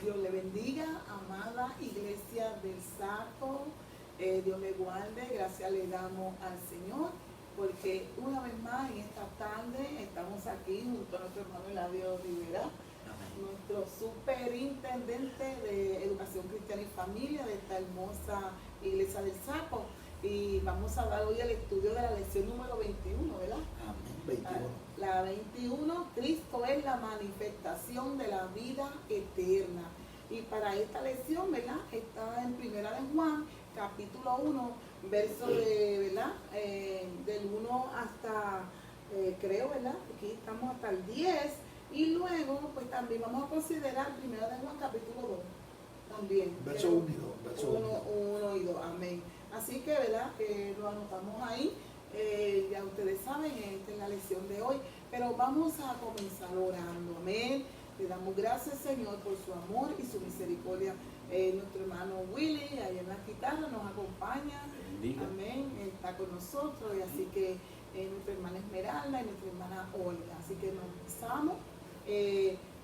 Dios le bendiga, amada iglesia del Saco. Dios le guarde, gracias le damos al Señor, porque una vez más en esta tarde estamos aquí junto a nuestro hermano Eladio Rivera, nuestro superintendente de Educación Cristiana y Familia de esta hermosa iglesia del Saco. Y vamos a dar hoy el estudio de la lección número 21, ¿verdad? Amén, 21. La 21, Cristo es la manifestación de la vida eterna. Y para esta lección, ¿verdad? Está en Primera de Juan, capítulo 1, verso de, ¿verdad? Del 1 hasta, creo, ¿verdad? Aquí estamos hasta el 10. Y luego, pues también vamos a considerar Primera de Juan, capítulo 2. También. Verso 1 y 2. Verso 1 y 2, amén. Así que, ¿verdad? Lo anotamos ahí. Ya ustedes saben, esta es la lección de hoy. Pero vamos a comenzar orando, amén. Le damos gracias, Señor, por su amor y su misericordia. Nuestro hermano Willy, ahí en la guitarra, nos acompaña. Bendiga. Amén. Está con nosotros. Y así que nuestra hermana Esmeralda y nuestra hermana Olga. Así que nos pasamos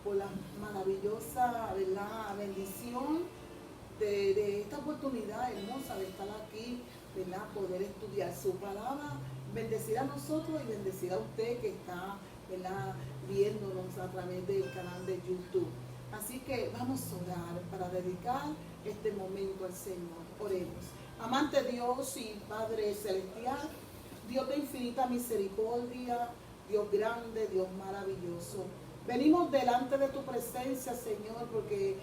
por la maravillosa, ¿verdad?, bendición de esta oportunidad hermosa de estar aquí, ¿verdad?, poder estudiar su palabra. Bendecir a nosotros y bendecir a usted que está, ¿verdad?, viéndonos a través del canal de YouTube. Así que vamos a orar para dedicar este momento al Señor. Oremos. Amante Dios y Padre Celestial, Dios de infinita misericordia, Dios grande, Dios maravilloso. Venimos delante de tu presencia, Señor, porque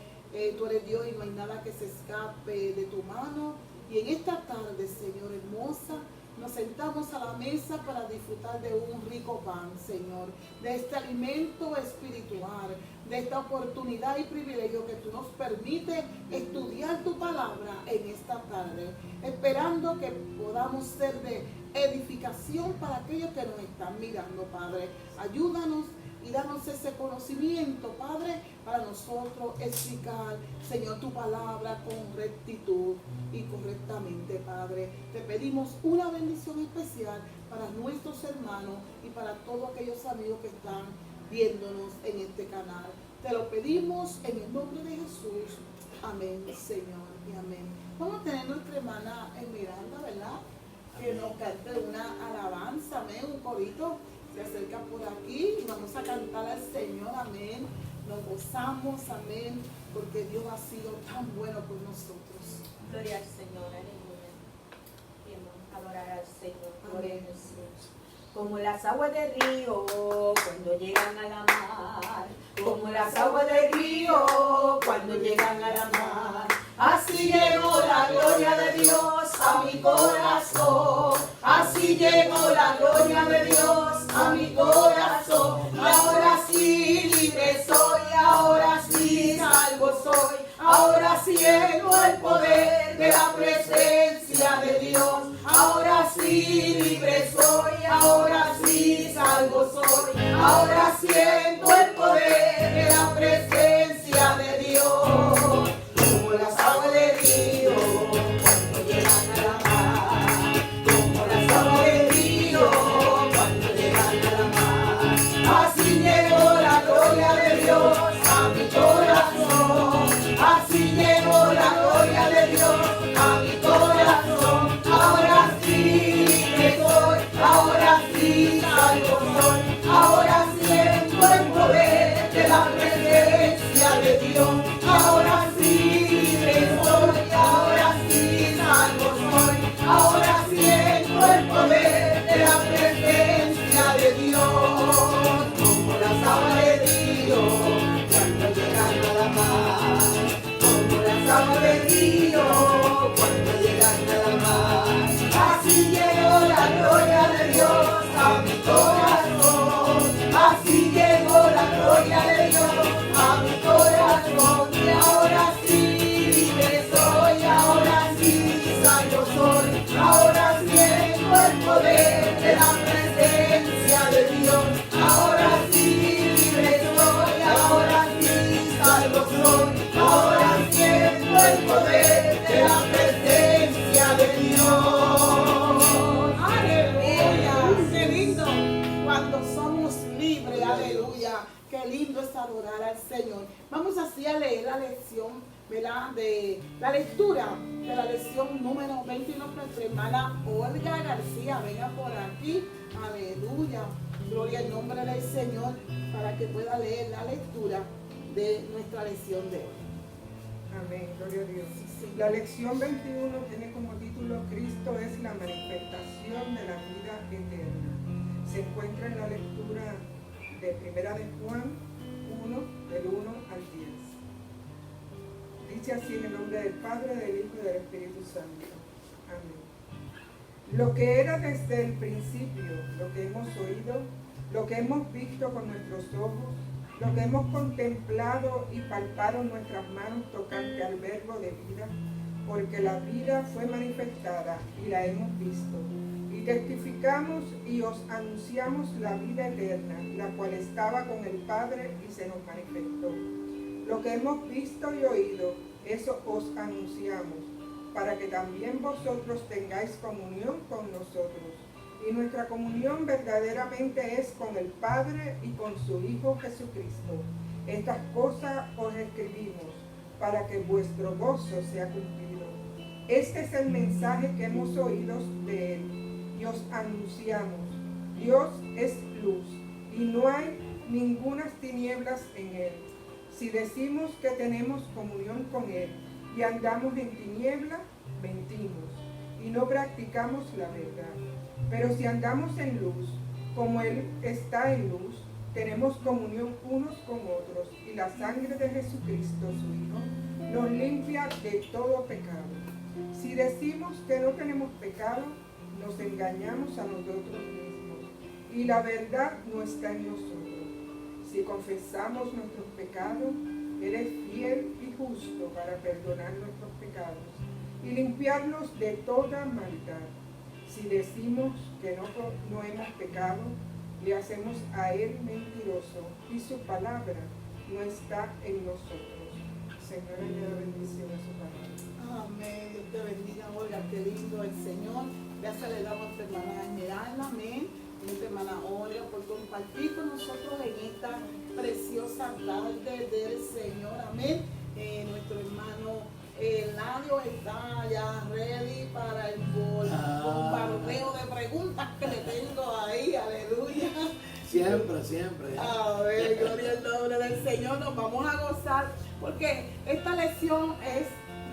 tú eres Dios y no hay nada que se escape de tu mano. Y en esta tarde, Señor hermosa, nos sentamos a la mesa para disfrutar de un rico pan, Señor, de este alimento espiritual, de esta oportunidad y privilegio que tú nos permites estudiar tu palabra en esta tarde, esperando que podamos ser de edificación para aquellos que nos están mirando, Padre. Ayúdanos y danos ese conocimiento, Padre, para nosotros explicar, Señor, tu palabra con rectitud y correctamente, Padre. Te pedimos una bendición especial para nuestros hermanos y para todos aquellos amigos que están viéndonos en este canal. Te lo pedimos en el nombre de Jesús. Amén, Señor, y amén. Vamos a tener nuestra hermana Esmeralda, ¿verdad?, que nos cante una alabanza, amén, un corito. Se acerca por aquí y vamos a cantar al Señor, amén. Nos gozamos, amén, porque Dios ha sido tan bueno por nosotros. Gloria al Señor, aleluya. Queremos adorar al Señor, gloria a Jesús. Como las aguas del río cuando llegan a la mar, como las aguas del río cuando llegan a la mar, así llegó la gloria de Dios a mi corazón, así llegó la gloria de Dios a mi corazón. Y ahora sí libre soy, ahora sí salvo soy, ahora siento el poder de la presencia de Dios. Ahora sí libre soy, ahora sí salvo soy, ahora siento el poder de la presencia de Dios. Como las aguas del río cuando llegan a la mar, como las aguas del río cuando llegan a la mar, así llegó la gloria de Dios a mi corazón, así llegó la gloria de Dios a mi corazón. a leer la lección, ¿verdad? De la lectura de la lección número 21, nuestra hermana Olga García. Venga por aquí, aleluya, gloria al nombre del Señor, para que pueda leer la lectura de nuestra lección de hoy. Amén, gloria a Dios. La lección 21 tiene como título Cristo es la manifestación de la vida eterna. Se encuentra en la lectura de Primera de Juan 1, del 1 al 10. Dice así en el nombre del Padre, del Hijo y del Espíritu Santo. Amén. Lo que era desde el principio, lo que hemos oído, lo que hemos visto con nuestros ojos, lo que hemos contemplado y palpado nuestras manos tocante al verbo de vida, porque la vida fue manifestada y la hemos visto. Y testificamos y os anunciamos la vida eterna, la cual estaba con el Padre y se nos manifestó. Lo que hemos visto y oído, eso os anunciamos, para que también vosotros tengáis comunión con nosotros. Y nuestra comunión verdaderamente es con el Padre y con su Hijo Jesucristo. Estas cosas os escribimos para que vuestro gozo sea cumplido. Este es el mensaje que hemos oído de Él y os anunciamos. Dios es luz y no hay ninguna tinieblas en Él. Si decimos que tenemos comunión con Él y andamos en tinieblas, mentimos y no practicamos la verdad. Pero si andamos en luz, como Él está en luz, tenemos comunión unos con otros, y la sangre de Jesucristo, su Hijo, nos limpia de todo pecado. Si decimos que no tenemos pecado, nos engañamos a nosotros mismos, y la verdad no está en nosotros. Si confesamos nuestros pecados, Él es fiel y justo para perdonar nuestros pecados y limpiarnos de toda maldad. Si decimos que no hemos pecado, le hacemos a Él mentiroso y su palabra no está en nosotros. Señor, añada bendición a su palabra. Amén. Dios te bendiga, Olga. Qué lindo el Señor. Gracias le damos a nuestra hermana Esmeralda. Amén. Y nuestra hermana Olga por compartir con nosotros en esta preciosa tarde del Señor. Amén. Nuestro hermano Eladio está ya ready para el bombardeo de preguntas que le tengo ahí. Aleluya. Siempre. A ver, gloria al nombre del Señor. Nos vamos a gozar porque esta lección es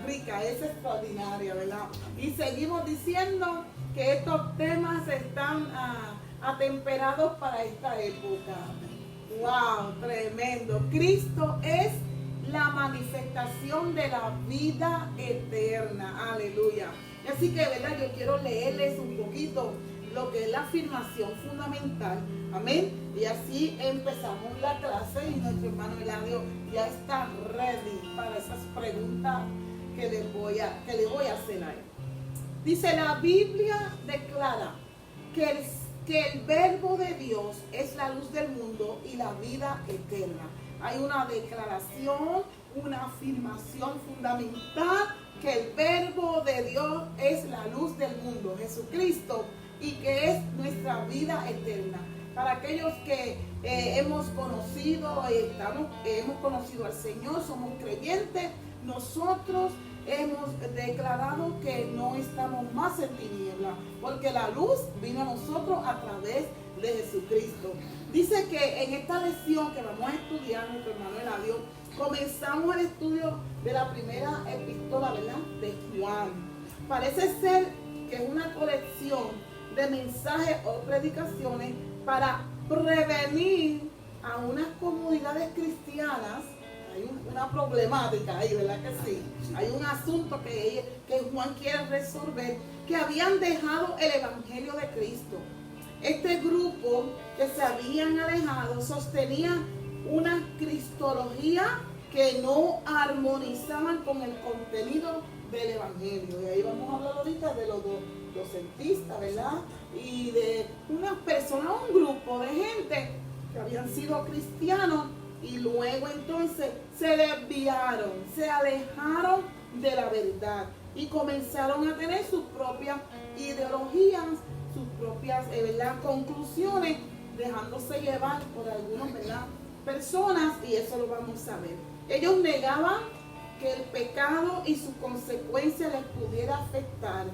rica, es extraordinaria, ¿verdad? Y seguimos diciendo que estos temas están atemperados para esta época. ¡Wow! Tremendo. Cristo es la manifestación de la vida eterna. Aleluya. Así que, ¿verdad? Yo quiero leerles un poquito lo que es la afirmación fundamental. Amén. Y así empezamos la clase y nuestro hermano Eladio ya está ready para esas preguntas que le voy a hacer a él. Dice, la Biblia declara que el verbo de Dios es la luz del mundo y la vida eterna. Hay una declaración, una afirmación fundamental que el verbo de Dios es la luz del mundo, Jesucristo, y que es nuestra vida eterna. Para aquellos que hemos conocido al Señor, somos creyentes, nosotros hemos declarado que no estamos más en tinieblas, porque la luz vino a nosotros a través de Jesucristo. Dice que en esta lección que vamos a estudiar, nuestro hermano Eladio, comenzamos el estudio de la primera epístola, ¿verdad?, de Juan. Parece ser que es una colección de mensajes o predicaciones para prevenir a unas comunidades cristianas. Hay una problemática ahí, ¿verdad que sí? Hay un asunto que Juan quiere resolver, que habían dejado el Evangelio de Cristo. Este grupo que se habían alejado sostenía una cristología que no armonizaban con el contenido del Evangelio. Y ahí vamos a hablar ahorita de los docentistas, ¿verdad? Y de unas personas, un grupo de gente que habían sido cristianos y luego entonces se desviaron, se alejaron de la verdad y comenzaron a tener sus propias ideologías, sus propias conclusiones, dejándose llevar por algunas personas, y eso lo vamos a ver. Ellos negaban que el pecado y su consecuencia les pudiera afectar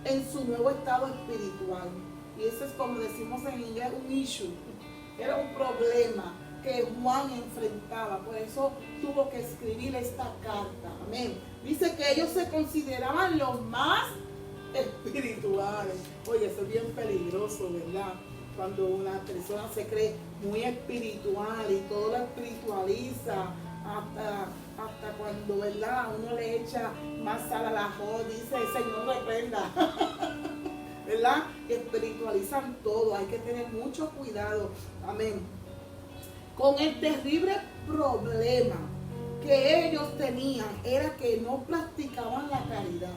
en su nuevo estado espiritual. Y eso es, como decimos en inglés, un issue. Era un problema que Juan enfrentaba. Por eso tuvo que escribir esta carta. Amén. Dice que ellos se consideraban los más espirituales. Oye, eso es bien peligroso, ¿verdad? Cuando una persona se cree muy espiritual y todo lo espiritualiza, hasta cuando, ¿verdad?, uno le echa más sal al ajo, dice el Señor reprenda. ¿Verdad? Espiritualizan todo, hay que tener mucho cuidado. Amén. Con el terrible problema que ellos tenían era que no practicaban la caridad.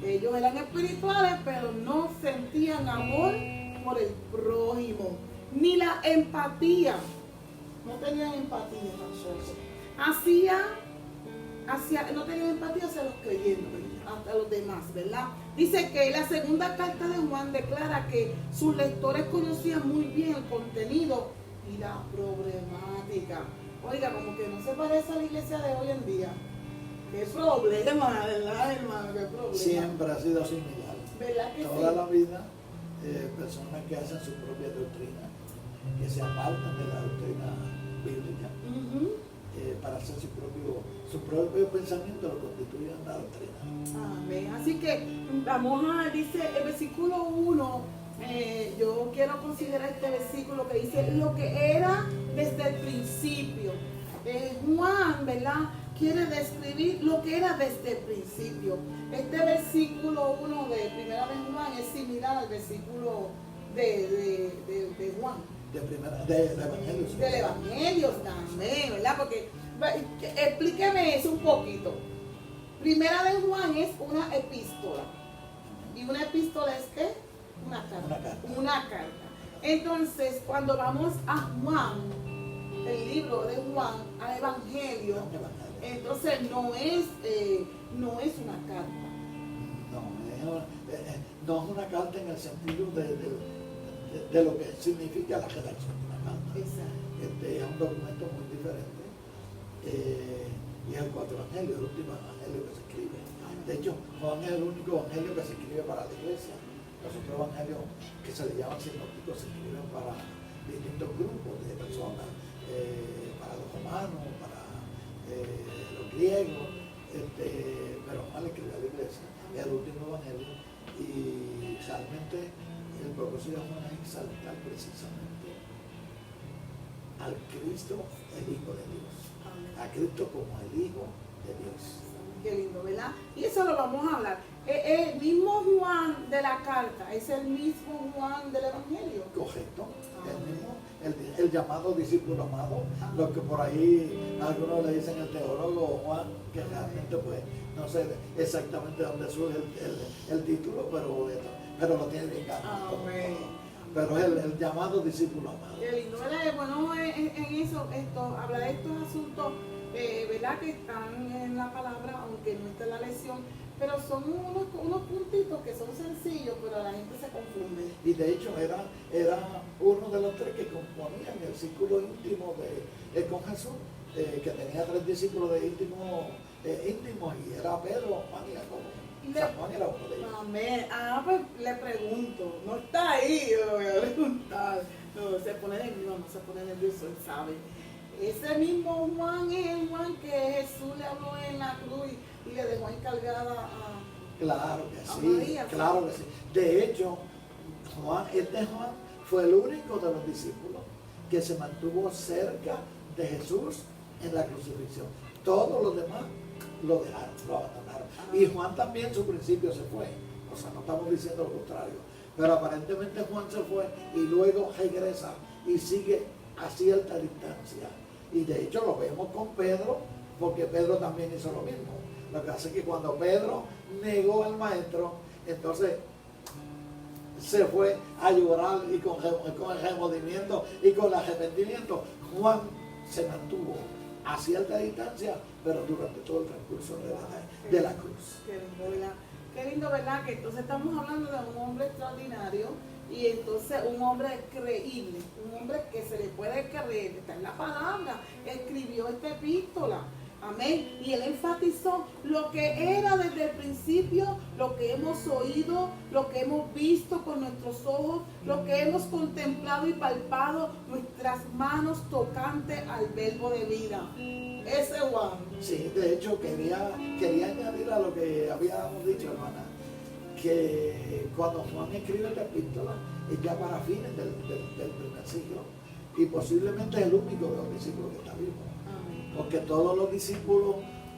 Ellos eran espirituales, pero no sentían amor por el prójimo, ni la empatía. No tenían empatía tampoco. No tenían empatía hacia los creyentes, hacia los demás, ¿verdad? Dice que la segunda carta de Juan declara que sus lectores conocían muy bien el contenido y la problemática. Oiga, como que no se parece a la iglesia de hoy en día. Qué problema, ¿verdad, hermano? Qué problema. Siempre ha sido similar. ¿Verdad que Toda sí? la vida, personas que hacen su propia doctrina, que se apartan de la doctrina bíblica, Ujú. para hacer su propio pensamiento, lo constituyen la doctrina. Amén. Así que vamos a, dice el versículo 1, yo quiero considerar este versículo que dice lo que era desde el principio. Juan, ¿verdad?, quiere describir lo que era desde el principio. Este versículo 1 de Primera de Juan es similar al versículo de Juan. Del Evangelio. Del Evangelio también, ¿verdad? Porque explíqueme eso un poquito. Primera de Juan es una epístola. ¿Y una epístola es qué? Una carta. Una carta. Una carta. Entonces, cuando vamos a Juan, el libro de Juan, al Evangelio, entonces no es una carta. No es una carta en el sentido de lo que significa la redacción de una carta. Exacto. Es un documento muy diferente. Y es el cuarto evangelio, el último evangelio que se escribe. De hecho, Juan es el único evangelio que se escribe para la iglesia. Los otros evangelios que se le llaman sinópticos se escriben para distintos grupos de personas, para los romanos, para los griegos, pero Juan le escribe a la iglesia. Es el último evangelio y realmente el propósito de Juan es exaltar precisamente al Cristo, el Hijo de Dios. A Cristo como el Hijo de Dios. Qué lindo, ¿verdad? Y eso lo vamos a hablar. El mismo Juan de la carta es el mismo Juan del Evangelio. Correcto. El mismo, el llamado discípulo amado, lo que por ahí algunos le dicen el teólogo Juan, que realmente pues no sé exactamente dónde surge el título, pero lo tiene bien ganado. Amén. Pero es el llamado discípulo amado. Qué lindo, ¿verdad? Bueno, en eso, hablar de estos asuntos, ¿verdad?, que están en la palabra, aunque no está en la lección, pero son unos puntitos que son sencillos, pero la gente se confunde. Y de hecho era uno de los tres que componían el círculo íntimo con Jesús, que tenía 3 discípulos de íntimos, y era Pedro, Juan y Jacobo. San Juan era uno de ellos. Amén. Pues le pregunto, no está ahí, yo lo voy a preguntar. No, se pone nervioso, él sabe. Ese mismo Juan es el Juan que Jesús le habló en la cruz y le dejó encargada a... Claro que sí, María, claro que sí. De hecho, Juan fue el único de los discípulos que se mantuvo cerca de Jesús en la crucifixión. Todos los demás lo dejaron, lo abandonaron. Y Juan también en su principio se fue. O sea, no estamos diciendo lo contrario. Pero aparentemente Juan se fue y luego regresa y sigue a cierta distancia. Y de hecho lo vemos con Pedro, porque Pedro también hizo lo mismo. Lo que hace es que cuando Pedro negó al maestro, entonces se fue a llorar y con el remordimiento y con el arrepentimiento. Juan se mantuvo a cierta distancia, pero durante todo el transcurso de la cruz. Qué lindo, ¿verdad? Qué lindo, ¿verdad? Que entonces estamos hablando de un hombre extraordinario y entonces un hombre creíble, un hombre que se le puede creer, está en la palabra, escribió esta epístola. Amén. Y él enfatizó lo que era desde el principio, lo que hemos oído, lo que hemos visto con nuestros ojos, lo que hemos contemplado y palpado, nuestras manos tocantes al verbo de vida. Ese Juan. Sí, de hecho quería añadir a lo que habíamos dicho, hermana, que cuando Juan escribe la epístola es ya para fines del primer siglo y posiblemente es el único de los discípulos que está vivo. Porque todos los discípulos,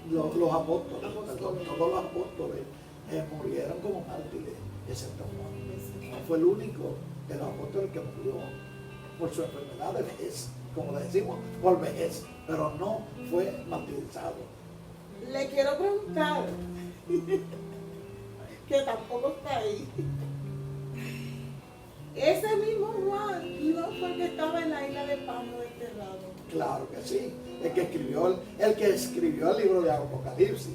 los apóstoles, todos los apóstoles murieron como mártires, excepto Juan. Juan fue el único de los apóstoles que murió por su enfermedad de vejez, como le decimos, por vejez, pero no fue martirizado. Le quiero preguntar, que tampoco está ahí. Ese mismo Juan no fue el que estaba en la isla de Patmos desterrado. Claro que sí, el que escribió el libro de Apocalipsis.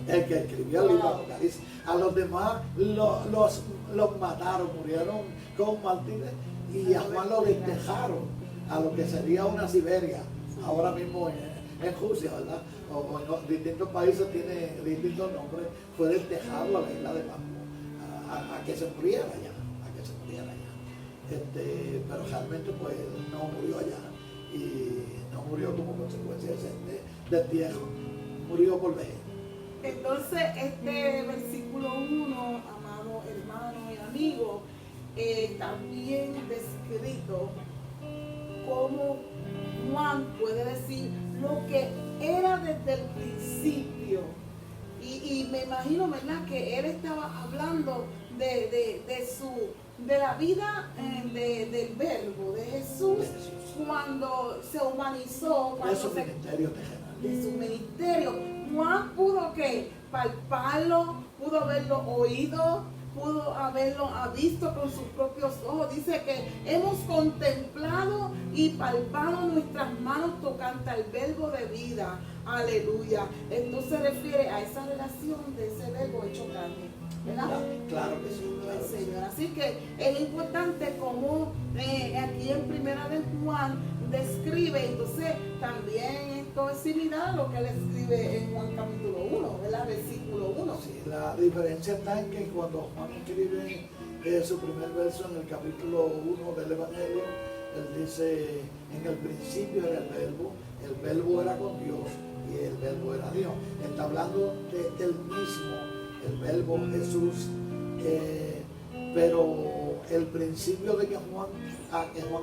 El que escribió el libro de Apocalipsis. A los demás los mataron, murieron como mártires y a Juan lo desterraron a lo que sería una Siberia, ahora mismo en Rusia, ¿verdad? O en distintos países tiene distintos nombres. Fue desterrado a la isla de Patmos a que se muriera allá. Pero realmente pues no murió allá y no murió como consecuencia de ese destierro, murió por vejez. Entonces este versículo 1, amado hermano y amigo, también descrito cómo Juan puede decir lo que era desde el principio. Y me imagino, ¿verdad?, que él estaba hablando de la vida del verbo, de Jesús, cuando se humanizó, De su ministerio terrenal. de su ministerio. Juan pudo palparlo, pudo haberlo oído, pudo haberlo visto con sus propios ojos. Dice que hemos contemplado y palpado nuestras manos tocante al verbo de vida. Aleluya. Entonces se refiere a esa relación de ese verbo hecho carne, ¿verdad? Claro que sí, claro que sí. Señor. Así que es importante como aquí en Primera de Juan describe, entonces también esto es similar a lo que él escribe en Juan capítulo 1, ¿verdad? Versículo 1. Sí, la diferencia está en que cuando Juan escribe su primer verso en el capítulo 1 del Evangelio, él dice, en el principio era el verbo era con Dios y el verbo era Dios. Está hablando del mismo, el verbo Jesús, pero el principio de que Juan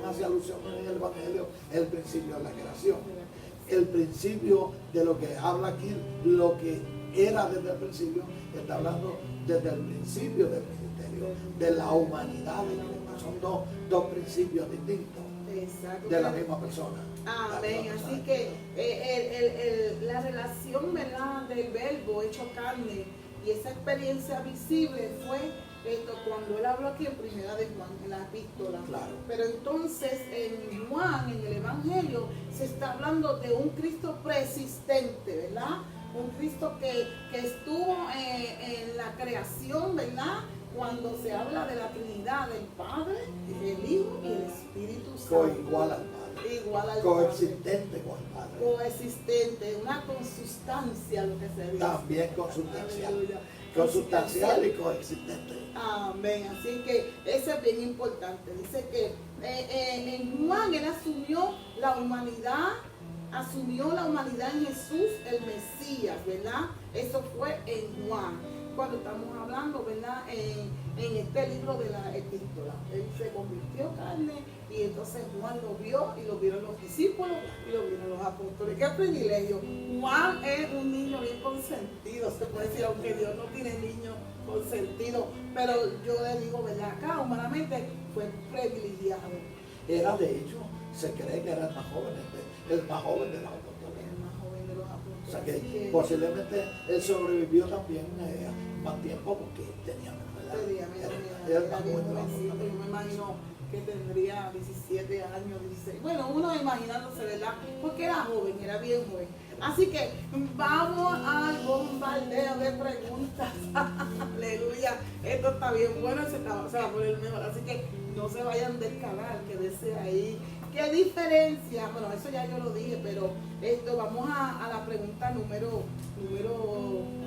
hace alusión en el Evangelio es el principio de la creación. El principio de lo que habla aquí, lo que era desde el principio, está hablando desde el principio del ministerio, de la humanidad de Cristo. Son dos principios distintos. Exacto. De la misma persona. Amén. Así que la relación, ¿verdad?, del verbo hecho carne y esa experiencia visible fue esto cuando él habló aquí en Primera de Juan, en la epístola. Claro. Pero entonces en Juan, en el Evangelio, se está hablando de un Cristo preexistente, ¿verdad? Un Cristo que estuvo en la creación, ¿verdad? Cuando se habla de la Trinidad del Padre, el Hijo y el Espíritu Santo. Igual al Padre. Igual al Coexistente con el Padre. Coexistente, una consustancia, lo que se dice. También consustancial. Aleluya. Consustancial y coexistente. Amén. Así que eso es bien importante. Dice que en Juan él asumió la humanidad en Jesús, el Mesías, ¿verdad? Eso fue en Juan. Cuando estamos hablando, ¿verdad?, en este libro de la epístola. Él se convirtió en carne y entonces Juan lo vio y lo vieron los discípulos y lo vieron los apóstoles. ¡Qué privilegio! Juan es un niño bien consentido, se puede decir, aunque Dios no tiene niños consentidos, pero yo le digo, ¿verdad?, acá humanamente fue privilegiado. Era, de hecho, se cree que era el más joven de los apóstoles. El más joven de los apóstoles. O sea que Así que posiblemente él sobrevivió también más tiempo porque tenía era bien jovencito. Yo me imagino que tendría 17 años, 16. Bueno, uno imaginándose, ¿verdad? Porque era joven, era bien joven. Así que vamos al bombardeo de preguntas. Aleluya. Esto está bien bueno, se va a poner mejor. Así que no se vayan del canal, quédense ahí ¿Qué diferencia? Bueno, eso ya yo lo dije, pero vamos a la pregunta número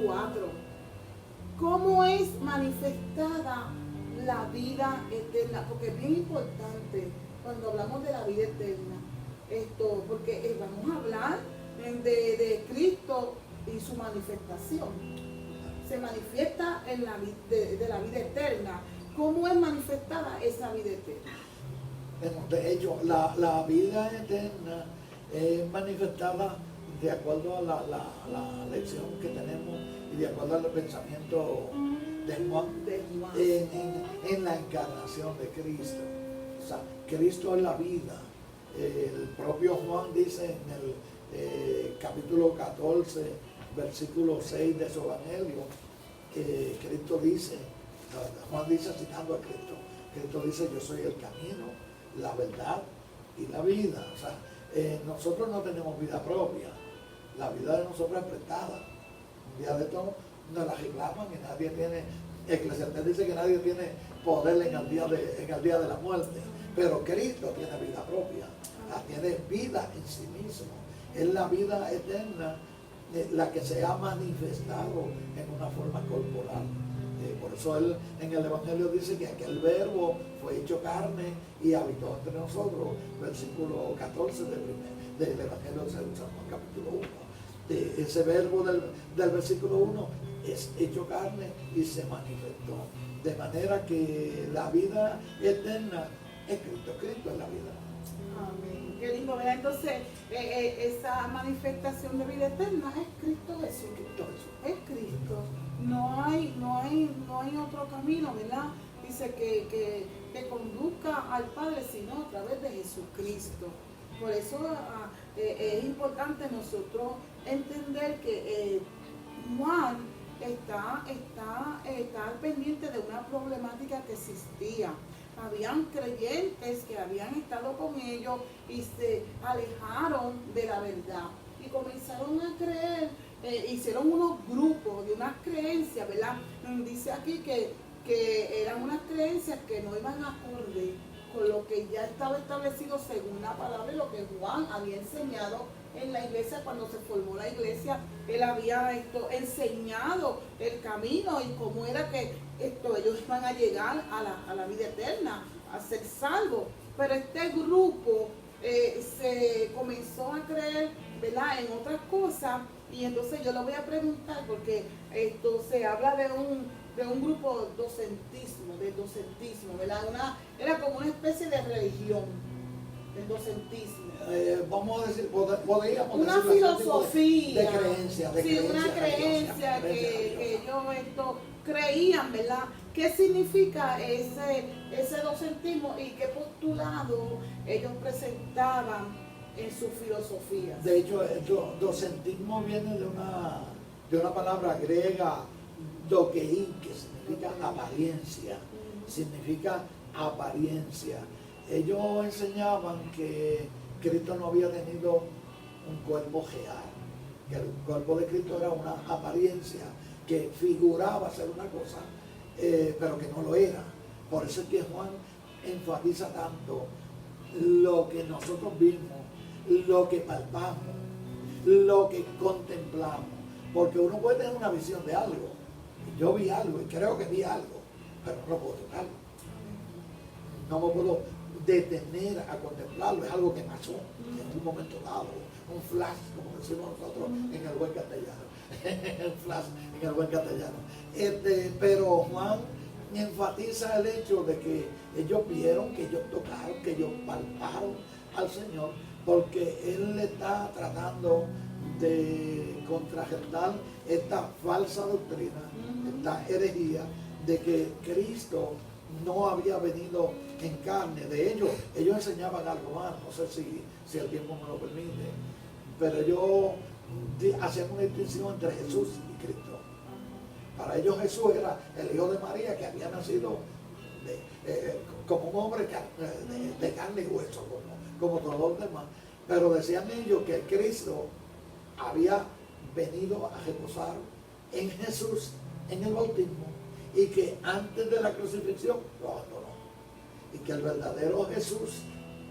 4. ¿Cómo es manifestada la vida eterna? Porque es bien importante cuando hablamos de la vida eterna. Porque vamos a hablar de Cristo y su manifestación. Se manifiesta en la de la vida eterna. ¿Cómo es manifestada esa vida eterna? Bueno, de hecho, la vida eterna es manifestada de acuerdo a la lección que tenemos y de acuerdo al pensamiento de Juan, en la encarnación de Cristo. O sea, Cristo es la vida. El propio Juan dice en el capítulo 14, versículo 6 de su evangelio, que Cristo dice, Juan dice citando a Cristo dice: yo soy el camino, la verdad y la vida. O sea, nosotros no tenemos vida propia, la vida de nosotros es prestada. Un día de todo nos la reclaman y nadie tiene, Eclesiastés dice que nadie tiene poder en el día de la muerte, pero Cristo tiene vida propia, tiene vida en sí mismo, es la vida eterna, la que se ha manifestado en una forma corporal. Por eso él en el Evangelio dice que aquel verbo fue hecho carne y habitó entre nosotros, versículo 14 del Evangelio de San Juan, capítulo 1. Ese verbo del versículo 1 es hecho carne y se manifestó. De manera que la vida eterna es Cristo, Cristo es la vida. Amén. Qué lindo, ¿verdad? Entonces, esa manifestación de vida eterna es Cristo Jesús. Es Cristo. No hay otro camino, ¿verdad? Dice que conduzca al Padre, sino a través de Jesucristo. Por eso es importante nosotros entender que Juan está al pendiente de una problemática que existía. Habían creyentes que habían estado con ellos y se alejaron de la verdad y comenzaron a creer, hicieron unos grupos de unas creencias, ¿verdad? Dice aquí que eran unas creencias que no iban acorde con lo que ya estaba establecido según la palabra y lo que Juan había enseñado en la iglesia. Cuando se formó la iglesia, él había enseñado el camino y cómo era que ellos iban a llegar a la vida eterna, a ser salvos. Pero este grupo se comenzó a creer, ¿verdad?, en otras cosas. Y entonces yo le voy a preguntar, porque se habla de un grupo de docentismo, ¿verdad? Era como una especie de religión, el docentismo. Vamos a decir, podríamos una decir filosofía de creencia, una creencia que ellos creían, ¿verdad? ¿Qué significa ese docentismo y qué postulado ellos presentaban en sus filosofías? De hecho, el docentismo viene de una palabra griega, dokein, que significa apariencia. Significa apariencia. Ellos enseñaban que Cristo no había tenido un cuerpo real, que el cuerpo de Cristo era una apariencia que figuraba ser una cosa, pero que no lo era. Por eso es que Juan enfatiza tanto lo que nosotros vimos, lo que palpamos, lo que contemplamos, porque uno puede tener una visión de algo. Yo vi algo y creo que vi algo, pero no lo puedo tocar, no me puedo detener a contemplarlo. Es algo que pasó en un momento dado, un flash, como decimos nosotros en el buen castellano. El flash en el buen castellano. Pero Juan enfatiza el hecho de que ellos vieron, que ellos tocaron, que ellos palparon al Señor, porque Él le está tratando de contrarrestar esta falsa doctrina, esta herejía de que Cristo no había venido en carne. De ellos enseñaban algo más, no sé si el tiempo me lo permite, pero ellos hacían una distinción entre Jesús y Cristo. Para ellos Jesús era el hijo de María, que había nacido como un hombre de carne y hueso, como todos los demás. Pero decían ellos que Cristo había venido a reposar en Jesús en el bautismo y que antes de la crucifixión lo abandonó. Y que el verdadero Jesús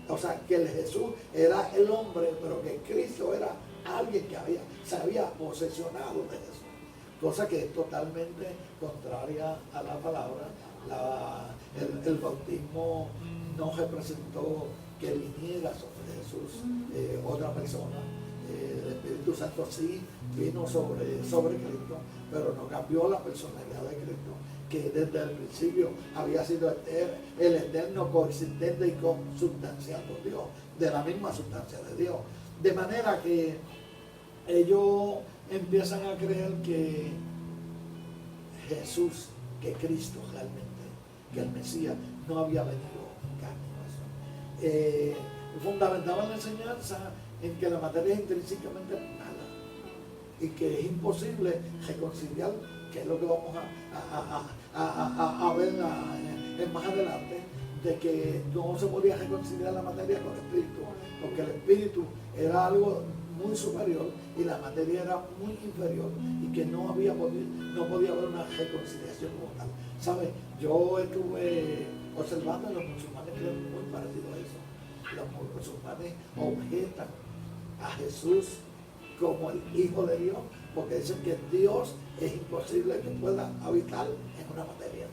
O sea, que el Jesús era el hombre, pero que Cristo era alguien que se había posesionado de Jesús. Cosa que es totalmente contraria a la palabra. El bautismo no representó que viniera sobre Jesús otra persona. El Espíritu Santo sí vino sobre Cristo, pero no cambió la personalidad de Cristo, que desde el principio había sido el eterno, coexistente y consubstanciando Dios, de la misma sustancia de Dios. De manera que ellos empiezan a creer que Jesús, que Cristo realmente, que el Mesías no había venido en carne y hueso. Fundamentaban la enseñanza en que la materia es intrínsecamente mala y que es imposible reconciliar, que es lo que vamos a ver más adelante, de que no se podía reconciliar la materia con el espíritu, porque el espíritu era algo muy superior y la materia era muy inferior, y que no podía haber una reconciliación como tal. ¿Sabes? Yo estuve observando y los musulmanes creen muy parecido a eso. Los musulmanes objetan a Jesús como el Hijo de Dios, porque dicen que Dios es imposible que pueda habitar en una materia.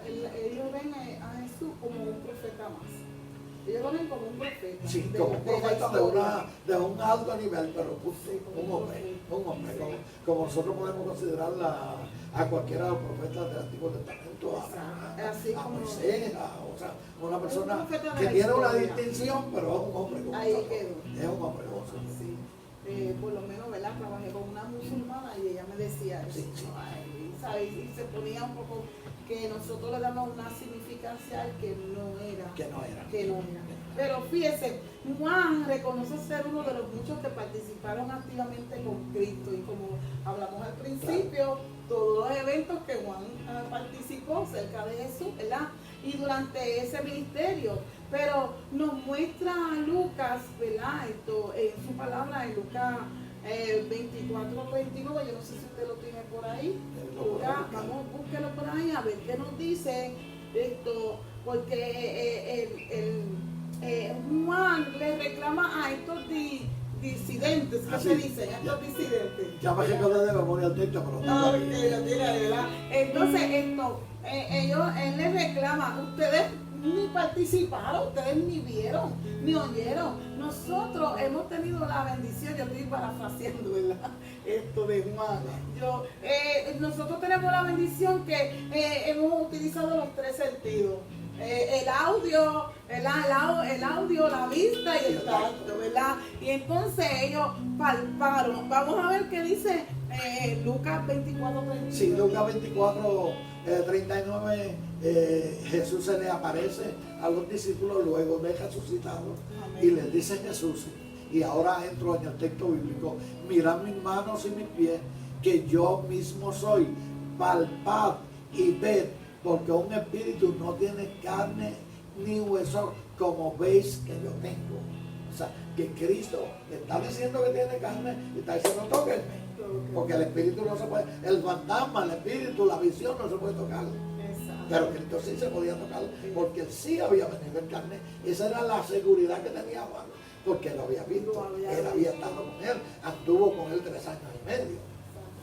Ellos ven a Jesús como un profeta más. Ellos lo ven como un profeta. Sí, como un profeta de un alto nivel, pero un hombre, como nosotros podemos considerar a cualquiera de los profetas del Antiguo Testamento, a Moisés, o sea, una persona que tiene una distinción, pero es un hombre. Ahí quedó. Es un hombre. Sí. Por lo menos, ¿verdad? Trabajé con una musulmana y ella me decía eso. Sí. ¿Sabes? Y se ponía un poco que nosotros le damos una significancia al que no era. Pero fíjese, Juan reconoce ser uno de los muchos que participaron activamente con Cristo, y como hablamos al principio, todos los eventos que Juan participó cerca de Jesús, ¿verdad? Y durante ese ministerio, pero nos muestra Lucas, ¿verdad? Esto, en su palabra, en Lucas 24, 39, yo no sé si usted lo tiene por ahí. Vamos, búsquelo por ahí a ver qué nos dice esto, porque Juan le reclama a estos disidentes, ¿qué se dicen? Estos disidentes. Ya me recordé de memoria el texto, pero no, lo tiene, ¿verdad? Entonces, él le reclama, ustedes ni participaron, ustedes ni vieron, ni oyeron. Nosotros hemos tenido la bendición, yo estoy parafraseando, ¿verdad? Esto de Juan. Nosotros tenemos la bendición que hemos utilizado los tres sentidos. El audio, la vista y el tacto, ¿verdad? Y entonces ellos palparon. Vamos a ver qué dice Lucas 24, 39. Sí, Lucas 24, 39, Jesús se le aparece a los discípulos luego de resucitado. Amén. Y les dice Jesús, y ahora entro en el texto bíblico: mirad mis manos y mis pies, que yo mismo soy, palpad y ved, porque un espíritu no tiene carne ni hueso como veis que yo tengo. O sea, que Cristo está diciendo que tiene carne y está diciendo tóquenme. Porque el espíritu no se puede, el fantasma, el espíritu, la visión no se puede tocar. Exacto. Pero Cristo sí se podía tocar, porque él sí había venido en carne. Esa era la seguridad que tenía Juan, porque lo había visto, él había estado con él, anduvo con él 3 años y medio.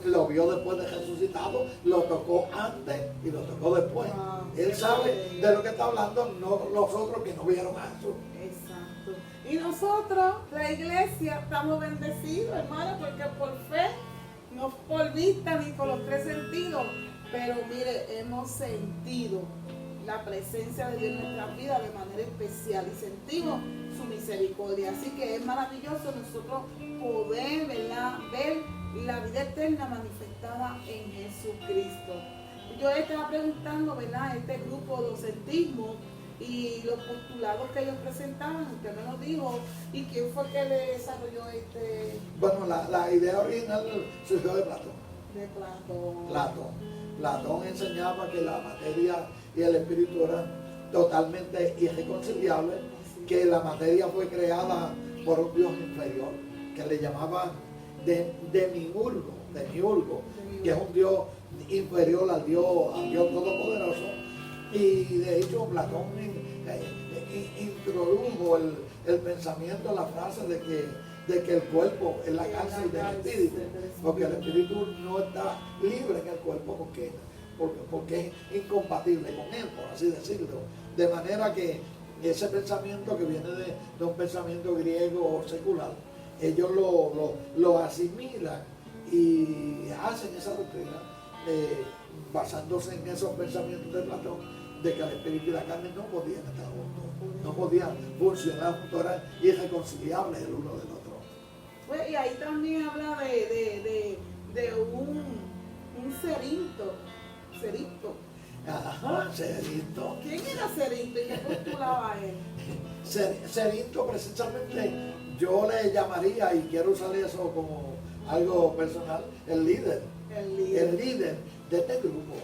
Lo vio después de resucitado, lo tocó antes y lo tocó después. Él sabe de lo que está hablando, no los otros que no vieron a Jesús. Exacto. Y nosotros, la iglesia, estamos bendecidos, hermano, porque por fe, no por vista ni con los 3 sentidos, pero mire, hemos sentido la presencia de Dios en nuestras vidas de manera especial y sentimos su misericordia. Así que es maravilloso nosotros poder, ¿verdad?, ver la vida eterna manifestada en Jesucristo. Yo estaba preguntando, ¿verdad?, este grupo docentismo y los postulados que ellos presentaban, usted me lo dijo, y quién fue que le desarrolló este... Bueno, la idea original surgió de Platón. De Platón. Platón enseñaba que la materia y el espíritu eran totalmente irreconciliables, que la materia fue creada por un Dios inferior, que le llamaban Demiurgo, que es un Dios inferior al Dios Todopoderoso. Y de hecho Platón introdujo el pensamiento, la frase de que el cuerpo es la cárcel del espíritu, porque el espíritu no está libre en el cuerpo porque es incompatible con él, por así decirlo. De manera que ese pensamiento que viene de un pensamiento griego o secular, ellos lo asimilan y hacen esa doctrina basándose en esos pensamientos de Platón, de que el espíritu y la carne no podían estar juntos, no podían funcionar juntos, eran irreconciliables el uno del otro. Pues, y ahí también habla de un Cerinto. Ajá, Cerinto. ¿Quién era Cerinto y qué postulaba él? Cerinto, precisamente, yo le llamaría, y quiero usar eso como algo personal, el líder de este grupo,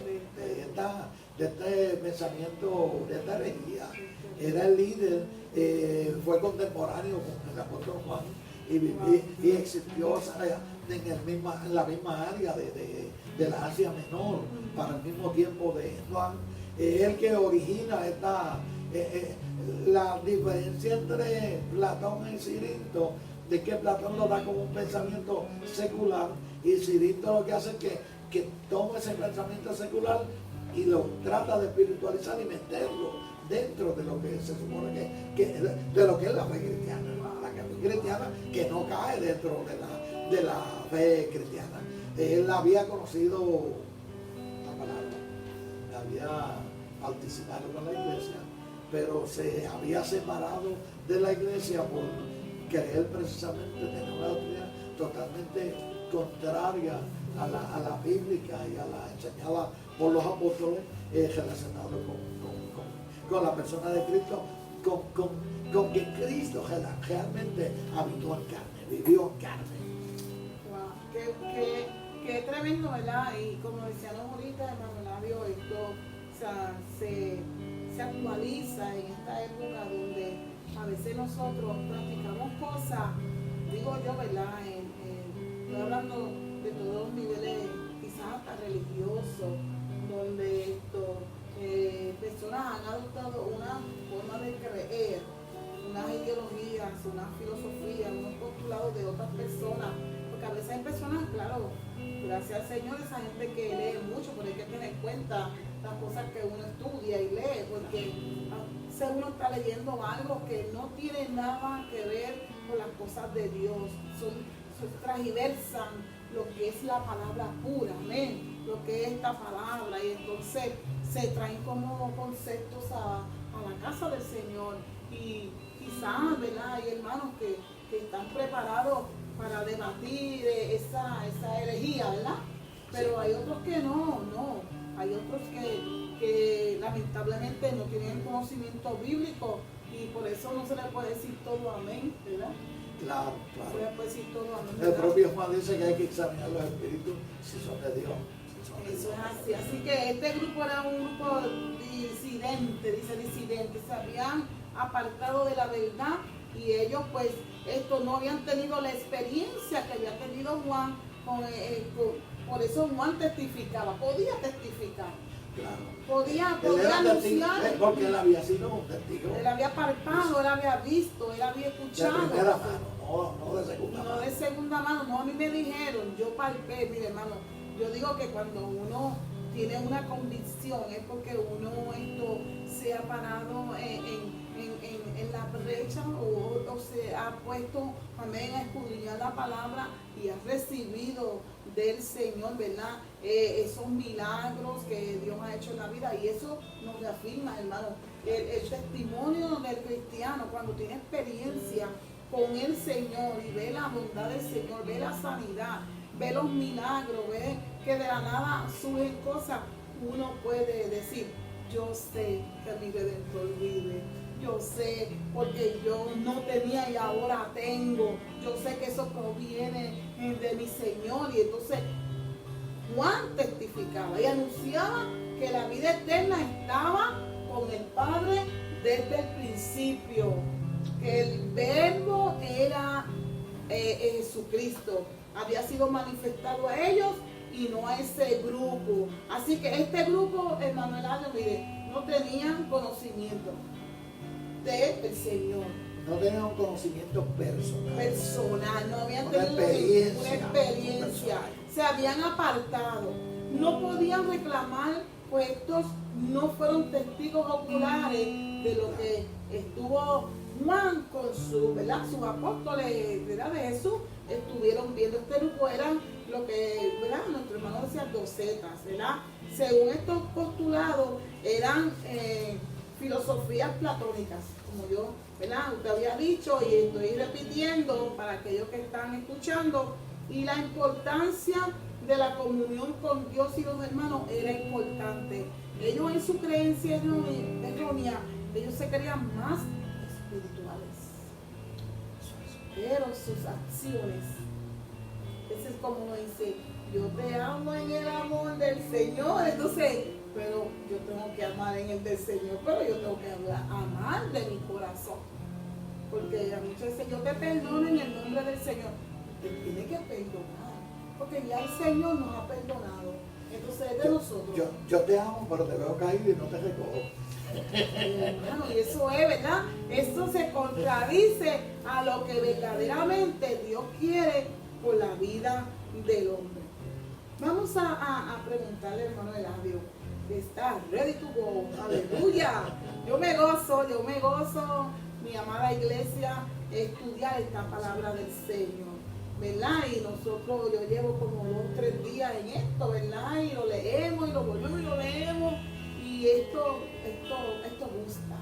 de este pensamiento, de esta herejía. Era el líder, fue contemporáneo con el apóstol Juan y existió en la misma área de la Asia Menor, para el mismo tiempo de Juan. Es el que origina la diferencia entre Platón y Cirinto, de que Platón lo da como un pensamiento secular y Cirinto lo que hace es que toma ese pensamiento secular y lo trata de espiritualizar y meterlo dentro de lo que se supone de lo que es la fe cristiana, la fe cristiana que no cae dentro de la fe cristiana. Él había conocido la palabra, había participado con la iglesia, pero se había separado de la iglesia por querer precisamente tener una doctrina totalmente contraria a la bíblica y a la enseñada por los apóstoles relacionados con la persona de Cristo, con que Cristo realmente habitó en carne, vivió en carne. Wow, qué tremendo, ¿verdad? Y como decíamos ahorita, hermano Labio, esto se actualiza en esta época donde a veces nosotros practicamos cosas, digo yo, ¿verdad? Estoy hablando de todos los niveles, quizás hasta religiosos, donde personas han adoptado una forma de creer, unas ideologías, unas filosofías, unos postulados de otras personas, porque a veces hay personas, claro, gracias al Señor, esa gente que lee mucho, pero hay que tener en cuenta las cosas que uno estudia y lee, porque uno está leyendo algo que no tiene nada que ver con las cosas de Dios, transversan lo que es la palabra pura, amén, lo que es esta palabra, y entonces se traen como conceptos a la casa del Señor, y quizás, ¿verdad? Hay hermanos que están preparados para debatir esa herejía, ¿verdad? Pero hay otros que no, hay otros que lamentablemente no tienen conocimiento bíblico y por eso no se le puede decir todo amén, ¿verdad? Claro. No se le puede decir todo amén, El ¿verdad? propio Juan dice que hay que examinar los espíritus si son de Dios. Eso es así. Así que este grupo era un grupo disidente, se habían apartado de la verdad y ellos pues no habían tenido la experiencia que había tenido Juan, por eso Juan testificaba, podía testificar. Claro. Podía anunciar. Porque él había sido un testigo. Él había palpado, él había visto, él había escuchado. De primera mano, no de segunda mano. No de segunda mano, no, a mí me dijeron, yo palpé, mire hermano, yo digo que cuando uno tiene una convicción es porque uno se ha parado en la brecha o se ha puesto también a escudriñar la palabra y ha recibido del Señor, ¿verdad? Esos milagros que Dios ha hecho en la vida y eso nos reafirma, hermano, el testimonio del cristiano cuando tiene experiencia con el Señor y ve la bondad del Señor, ve la sanidad, ve los milagros, ve que de la nada surgen cosas, uno puede decir, yo sé que mi Redentor vive, yo sé porque yo no tenía y ahora tengo, yo sé que eso proviene de mi Señor. Y entonces Juan testificaba y anunciaba que la vida eterna estaba con el Padre desde el principio, que el Verbo era Jesucristo, había sido manifestado a ellos y no a ese grupo. Así que este grupo, hermano Eladio, mire, no tenían conocimiento. del Señor. No tenían un conocimiento personal. No habían Una tenido experiencia una experiencia, personal. se habían apartado, no podían reclamar, pues estos no fueron testigos oculares de lo que estuvo Juan con sus apóstoles, ¿verdad? De Jesús, estuvieron viendo. Este grupo eran lo que, ¿verdad? Nuestro hermano decía docetas, ¿verdad? Según estos postulados, eran filosofías platónicas, como yo, ¿verdad? Usted había dicho y estoy repitiendo para aquellos que están escuchando, y la importancia de la comunión con Dios y los hermanos era importante. Ellos en su creencia errónea, ellos se creían más espirituales, pero sus acciones, ese es como uno dice, yo te amo en el amor del Señor, entonces, pero yo tengo que amar en el del Señor, pero yo tengo que amar de mi corazón, porque a muchas veces yo te perdono en el nombre del Señor, te tiene que perdonar, porque ya el Señor nos ha perdonado, entonces es de nosotros. Yo te amo, pero te veo caído y no te recojo. Hermano, y eso es, ¿verdad? Eso se contradice a lo que verdaderamente Dios quiere por la vida del hombre. Vamos a preguntarle, hermano Eladio, ¿está ready to go? Aleluya. Yo me gozo, mi amada iglesia, estudiar esta palabra del Señor, ¿verdad? Y nosotros, yo llevo como 2 o 3 días en esto, ¿verdad? Y lo leemos y lo volvemos y lo leemos. Y esto gusta.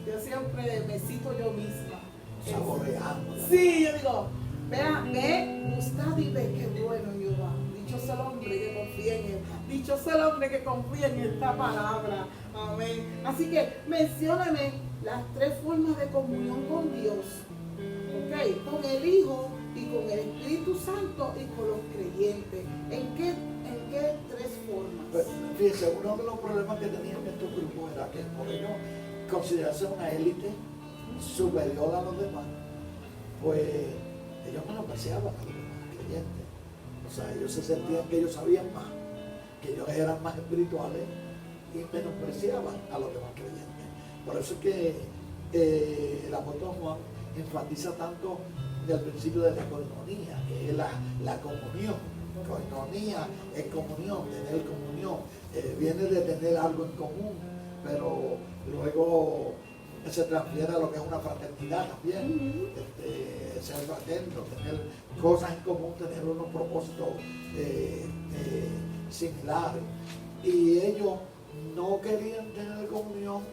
Yo siempre me cito yo misma. Saboreando. Sí, yo digo, ve, gustad y ve qué bueno Jehová. Dichoso el hombre que confía en él. Dichoso el hombre que confía en esta palabra. Amén. Así que mencióname las 3 formas de comunión con Dios. ¿Ok? Con el Hijo y con el Espíritu Santo y con los creyentes. ¿En qué 3 formas? Pues, fíjense, uno de los problemas que tenían estos grupos era que por ellos considerarse una élite superior a los demás, pues ellos menospreciaban a los demás creyentes. O sea, ellos se sentían que ellos sabían más, que ellos eran más espirituales y menospreciaban a los demás creyentes. Por eso es que el apóstol Juan enfatiza tanto el principio de la coinonía, que es la comunión. Coinonía es comunión, tener comunión, viene de tener algo en común, pero luego se transfiere a lo que es una fraternidad también, ser fraterno, tener cosas en común, tener unos propósitos similares. Y ellos no querían tener comunión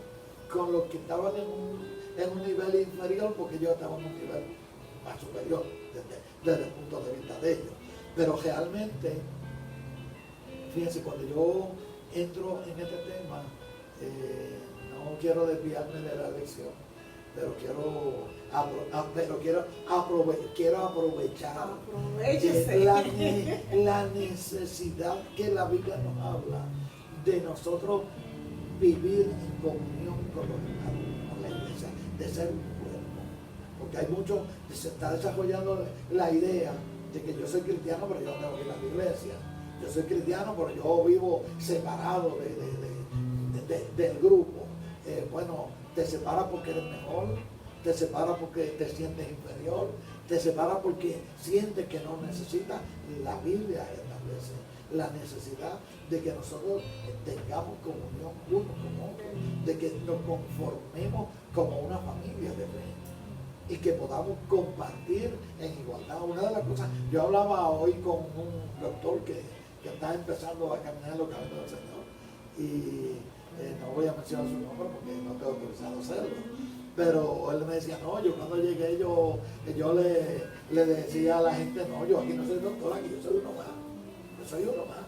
con los que estaban en un nivel inferior, porque ellos estaban en un nivel más superior desde el punto de vista de ellos. Pero realmente, fíjense, cuando yo entro en este tema, no quiero desviarme de la lección, pero quiero aprovechar la necesidad que la Biblia nos habla de nosotros vivir en comunión con los hermanos, con la iglesia, de ser un cuerpo. Porque hay muchos que se está desarrollando la idea de que yo soy cristiano, pero yo no tengo que ir a la iglesia. Yo soy cristiano, pero yo vivo separado del grupo. Bueno, te separa porque eres mejor, te separa porque te sientes inferior, te separa porque sientes que no necesitas. La Biblia establece la necesidad de que nosotros tengamos comunión unos con otros, de que nos conformemos como una familia de fe y que podamos compartir en igualdad. Una de las cosas, yo hablaba hoy con un doctor que está empezando a caminar en los caminos del Señor y no voy a mencionar su nombre porque no tengo autorizado hacerlo, pero él me decía, no, yo cuando llegué yo le decía a la gente, no, yo aquí no soy doctor, aquí yo soy uno más, yo soy uno más.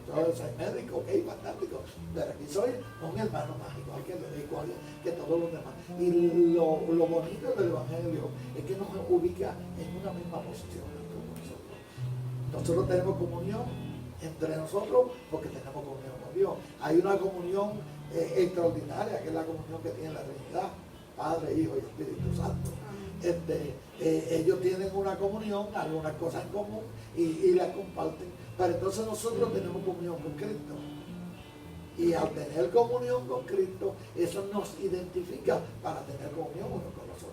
Yo soy médico, ok, fantástico, pero aquí soy un hermano más, igual que todos los demás. Y lo bonito del Evangelio es que nos ubica en una misma posición con nosotros. Nosotros tenemos comunión entre nosotros porque tenemos comunión con Dios. Hay una comunión extraordinaria, que es la comunión que tiene la Trinidad, Padre, Hijo y Espíritu Santo. Ellos tienen una comunión, algunas cosas en común y la comparten. Pero entonces nosotros tenemos comunión con Cristo. Y al tener comunión con Cristo, eso nos identifica para tener comunión uno con nosotros.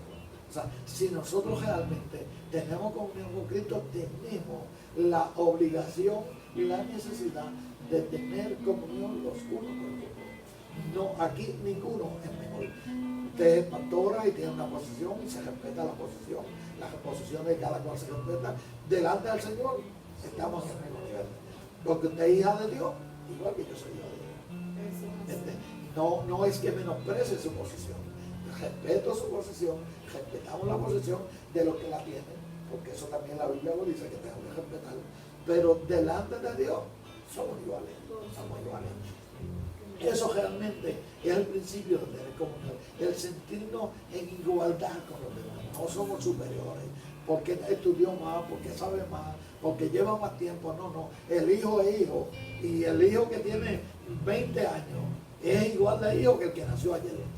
O sea, si nosotros realmente tenemos comunión con Cristo, tenemos la obligación y la necesidad de tener comunión los unos con los otros. No, aquí ninguno es mejor. Usted es pastora y tiene una posición y se respeta la posición. Las posiciones de cada cual se respetan. Delante del Señor estamos en el mismo nivel. Porque usted es hija de Dios, igual que yo soy hija de Dios. No es que menosprecie su posición. Respeto su posición, respetamos la posición de los que la tienen, porque eso también la Biblia lo dice, que tenemos que respetar. Pero delante de Dios somos iguales. Eso realmente es el principio de tener comunión, el sentirnos en igualdad con los demás. No somos superiores, porque estudió más, porque sabe más, porque lleva más tiempo. No. El hijo es hijo, y el hijo que tiene 20 años es igual de hijo que el que nació ayer.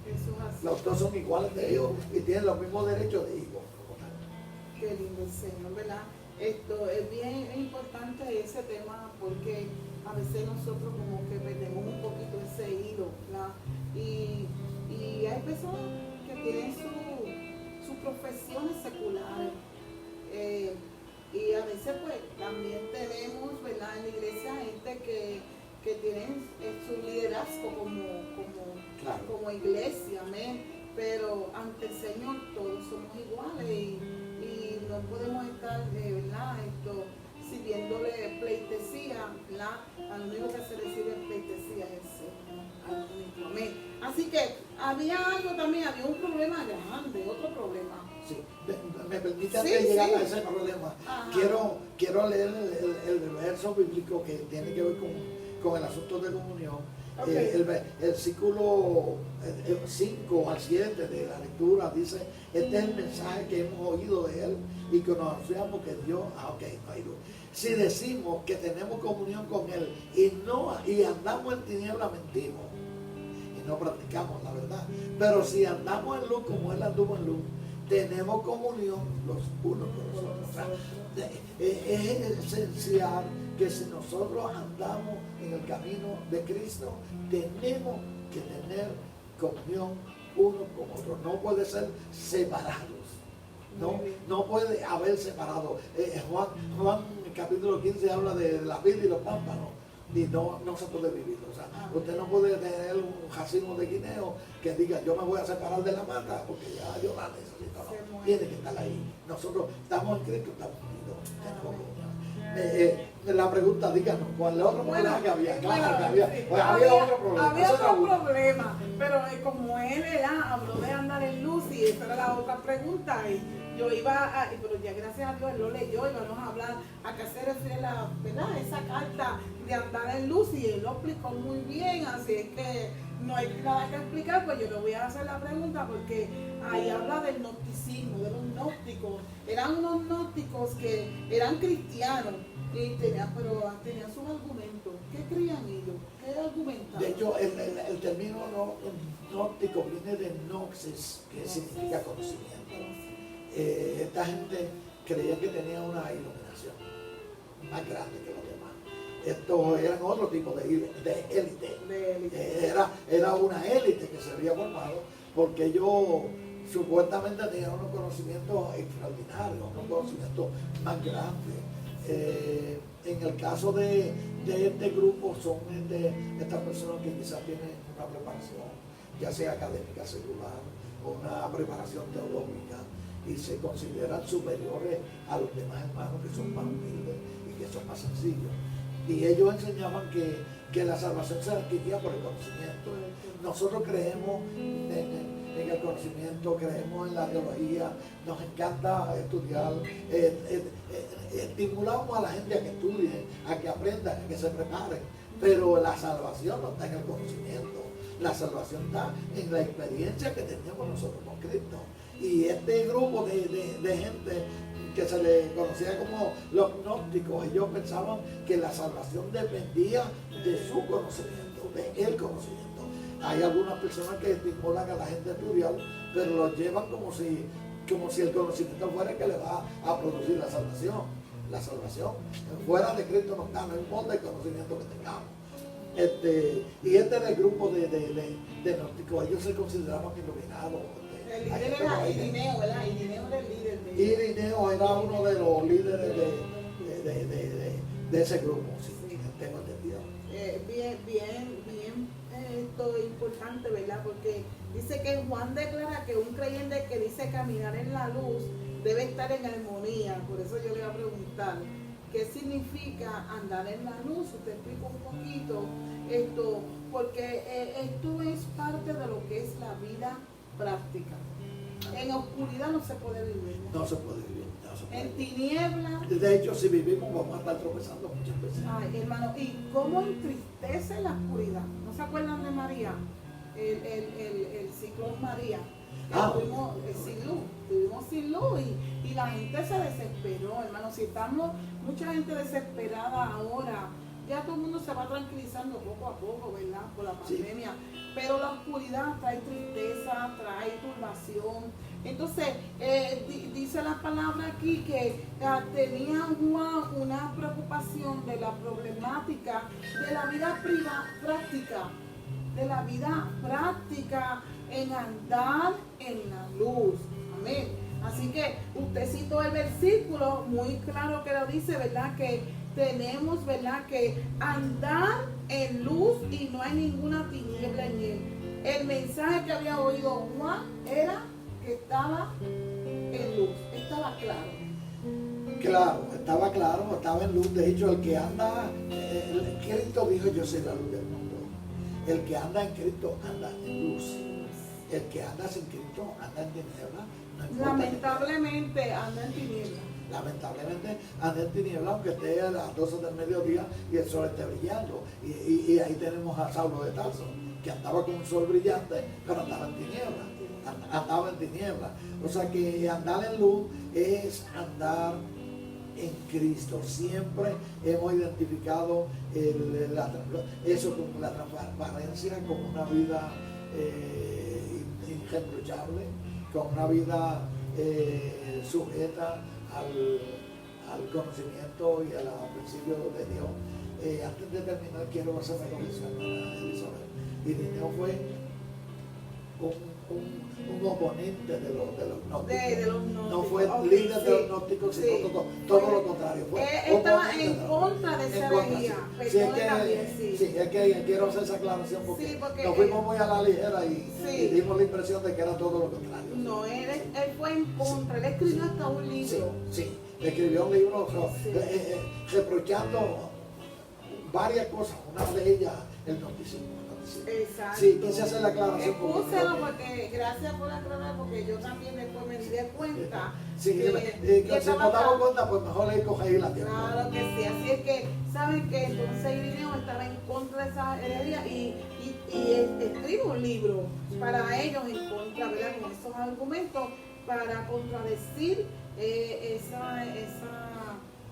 Los dos son iguales de hijos y tienen los mismos derechos de hijos. Qué lindo el Señor, ¿verdad? Esto es bien importante ese tema, porque a veces nosotros como que perdemos un poquito ese hilo, ¿verdad? Y hay personas que tienen sus profesiones seculares. Y a veces pues también tenemos, ¿verdad?, en la iglesia gente que tienen su liderazgo como iglesia, amén. Pero ante el Señor todos somos iguales y no podemos estar, ¿verdad?, sirviéndole pleitesía, ¿verdad? Al único que se recibe pleitesía es el Señor, al único, amén. Así que había un problema grande, otro problema. Sí, me permite antes de llegar a ese problema. Quiero leer el verso bíblico que tiene que ver con el asunto de comunión. Okay. El versículo 5 al 7 de la lectura dice: este es el mensaje que hemos oído de él y que nos anunciamos que Dios, si decimos que tenemos comunión con él y andamos en tinieblas, mentimos y no practicamos la verdad. Pero si andamos en luz como él anduvo en luz, tenemos comunión los unos con los otros. O sea, es esencial que si nosotros andamos en el camino de Cristo, tenemos que tener comunión uno con otro. No puede ser separados. No puede haber separado. Juan capítulo 15 habla de la vid y los pámpanos. Y no se puede vivir. O sea, usted no puede tener un racimo de guineo que diga: yo me voy a separar de la mata porque ya yo la necesito. No, tiene que estar ahí. Nosotros estamos en Cristo, estamos unidos. La pregunta, díganos, ¿cuál es el otro problema que había? Claro, que había otro problema. Había otro problema, pero como él habló de andar en luz, y esa era la otra pregunta, y yo pero ya gracias a Dios él lo leyó y vamos a hablar a qué se refiere ¿verdad?, esa carta de andar en luz, y él lo explicó muy bien, así es que no hay nada que explicar. Pues yo le voy a hacer la pregunta, porque ahí habla del gnosticismo, de los gnósticos. Eran unos gnósticos que eran cristianos, pero tenían sus argumentos. ¿Qué creían ellos? ¿Qué argumentaban? De hecho, el término gnóstico viene de gnosis, que significa conocimiento. Esta gente creía que tenía una iluminación más grande que los demás. Estos eran otro tipo de élite. Era una élite que se había formado porque ellos supuestamente tenían unos conocimientos extraordinarios, unos conocimientos más grandes. En el caso de este grupo son estas personas que quizás tienen una preparación, ya sea académica, secular, o una preparación teológica, y se consideran superiores a los demás hermanos que son más humildes y que son más sencillos. Y ellos enseñaban que la salvación se adquiría por el conocimiento. Nosotros creemos en el conocimiento, creemos en la teología, nos encanta estudiar, estimulamos a la gente a que estudie, a que aprendan, a que se preparen, pero la salvación no está en el conocimiento, la salvación está en la experiencia que tenemos nosotros con Cristo. Y este grupo de gente que se le conocía como los gnósticos, ellos pensaban que la salvación dependía de su conocimiento, de el conocimiento. Hay algunas personas que estimulan a la gente a estudiar, pero lo llevan como si el conocimiento fuera el que le va a producir la salvación. La salvación fuera de Cristo no está, no importa el conocimiento que tengamos. Y este era el grupo de gnósticos, ellos se consideraban iluminados. El líder era Irineo, ¿verdad? Irineo era el líder de Irineo era uno de los líderes de ese grupo, sí, Sí. tengo entendido. bien esto es importante, ¿verdad? Porque dice que Juan declara que un creyente que dice caminar en la luz debe estar en armonía. Por eso yo le voy a preguntar, ¿qué significa andar en la luz? Usted explica un poquito esto, porque esto es parte de lo que es la vida práctica. En oscuridad no se puede vivir. No se puede vivir, no se puede En vivir. tinieblas. De hecho, si vivimos vamos a estar tropezando muchas veces. Ay, hermano, ¿y cómo entristece la oscuridad? ¿No se acuerdan de María? El ciclón María. Tuvimos sin luz y la gente se desesperó, hermano. Si estamos, mucha gente desesperada ahora, ya todo el mundo se va tranquilizando poco a poco, ¿verdad? Por la pandemia. Sí. Pero la oscuridad trae tristeza, trae turbación. Entonces, dice la palabra aquí que tenía Juan una preocupación de la problemática de la vida práctica, de la vida práctica en andar en la luz. Amén. Así que usted citó el versículo muy claro que lo dice, ¿verdad? Que tenemos, ¿verdad?, que andar en luz y no hay ninguna tiniebla en él. El mensaje que había oído Juan era que estaba en luz, estaba claro. Claro, estaba en luz. De hecho, el que anda, Cristo dijo, yo soy la luz del mundo. El que anda en Cristo anda en luz. El que anda sin Cristo anda en tiniebla. No lamentablemente anda en tiniebla. Lamentablemente anda en tiniebla, aunque esté a las 12 del mediodía y el sol esté brillando. Y ahí tenemos a Saulo de Tarso, que andaba con un sol brillante, pero andaba en tiniebla. O sea que andar en luz es andar en Cristo. Siempre hemos identificado eso como la transparencia, como una vida irreprochable, como una vida sujeta al conocimiento y a los principios de Dios. Antes de terminar, quiero hacer una confesión a Elizabeth. Irineo fue un oponente de los gnósticos. No fue líder de los gnósticos, sino todo lo contrario. Estaba en contra de esa herejía. Sí, es que quiero hacer esa aclaración porque nos fuimos muy a la ligera y dimos la impresión de que era todo lo contrario. No, él fue en contra, él escribió hasta un libro. Sí, escribió un libro reprochando varias cosas, una de ellas el gnosticismo. Exacto. Sí, quise hacer la aclaración. Excúselo porque gracias por aclarar, porque yo también después me di de cuenta. Sí, que si no damos cuenta, pues mejor le coge ahí la tierra. Claro que sí, así es que, ¿saben que entonces Irineo estaba en contra de esa herejía y escribe un libro para ellos en contra, ¿verdad? Con esos argumentos para contradecir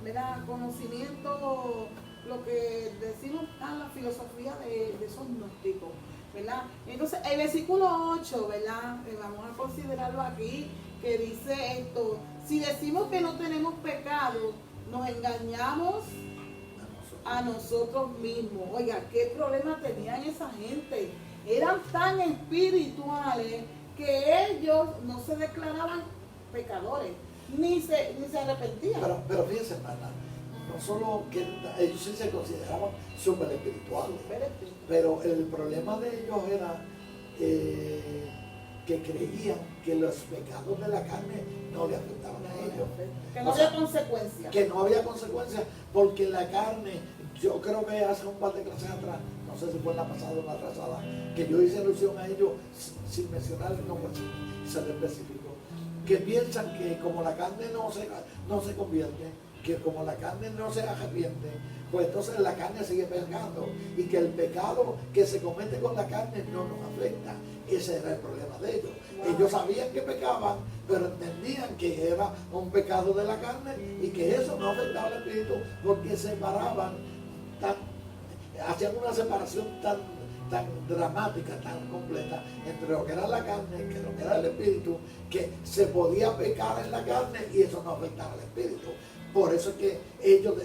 ¿verdad? Conocimiento, lo que decimos la filosofía de esos gnósticos, ¿verdad? Entonces, el versículo 8, ¿verdad? Vamos a considerarlo aquí, que dice esto: si decimos que no tenemos pecado, nos engañamos a nosotros mismos. Oiga, ¿qué problema tenían esa gente? Eran tan espirituales que ellos no se declaraban pecadores, ni se arrepentían. Pero fíjense, hermana, no solo que ellos sí se consideraban súper espirituales, pero el problema de ellos era que creían que los pecados de la carne no le afectaban a ellos. Que no había consecuencias. Que no había consecuencias, porque la carne, yo creo que hace un par de clases atrás, no sé si fue en la pasada o en la atrasada, que yo hice alusión a ellos sin mencionar el nombre, ser específico, que piensan que como la carne no se convierte, que como la carne no se arrepiente, pues entonces la carne sigue pecando y que el pecado que se comete con la carne no nos afecta. Ese era el problema de ellos. Wow. Ellos sabían que pecaban, pero entendían que era un pecado de la carne y que eso no afectaba al espíritu, porque hacían una separación tan dramática, tan completa entre lo que era la carne y lo que era el espíritu, que se podía pecar en la carne y eso no afectaba al espíritu. Por eso es que ellos,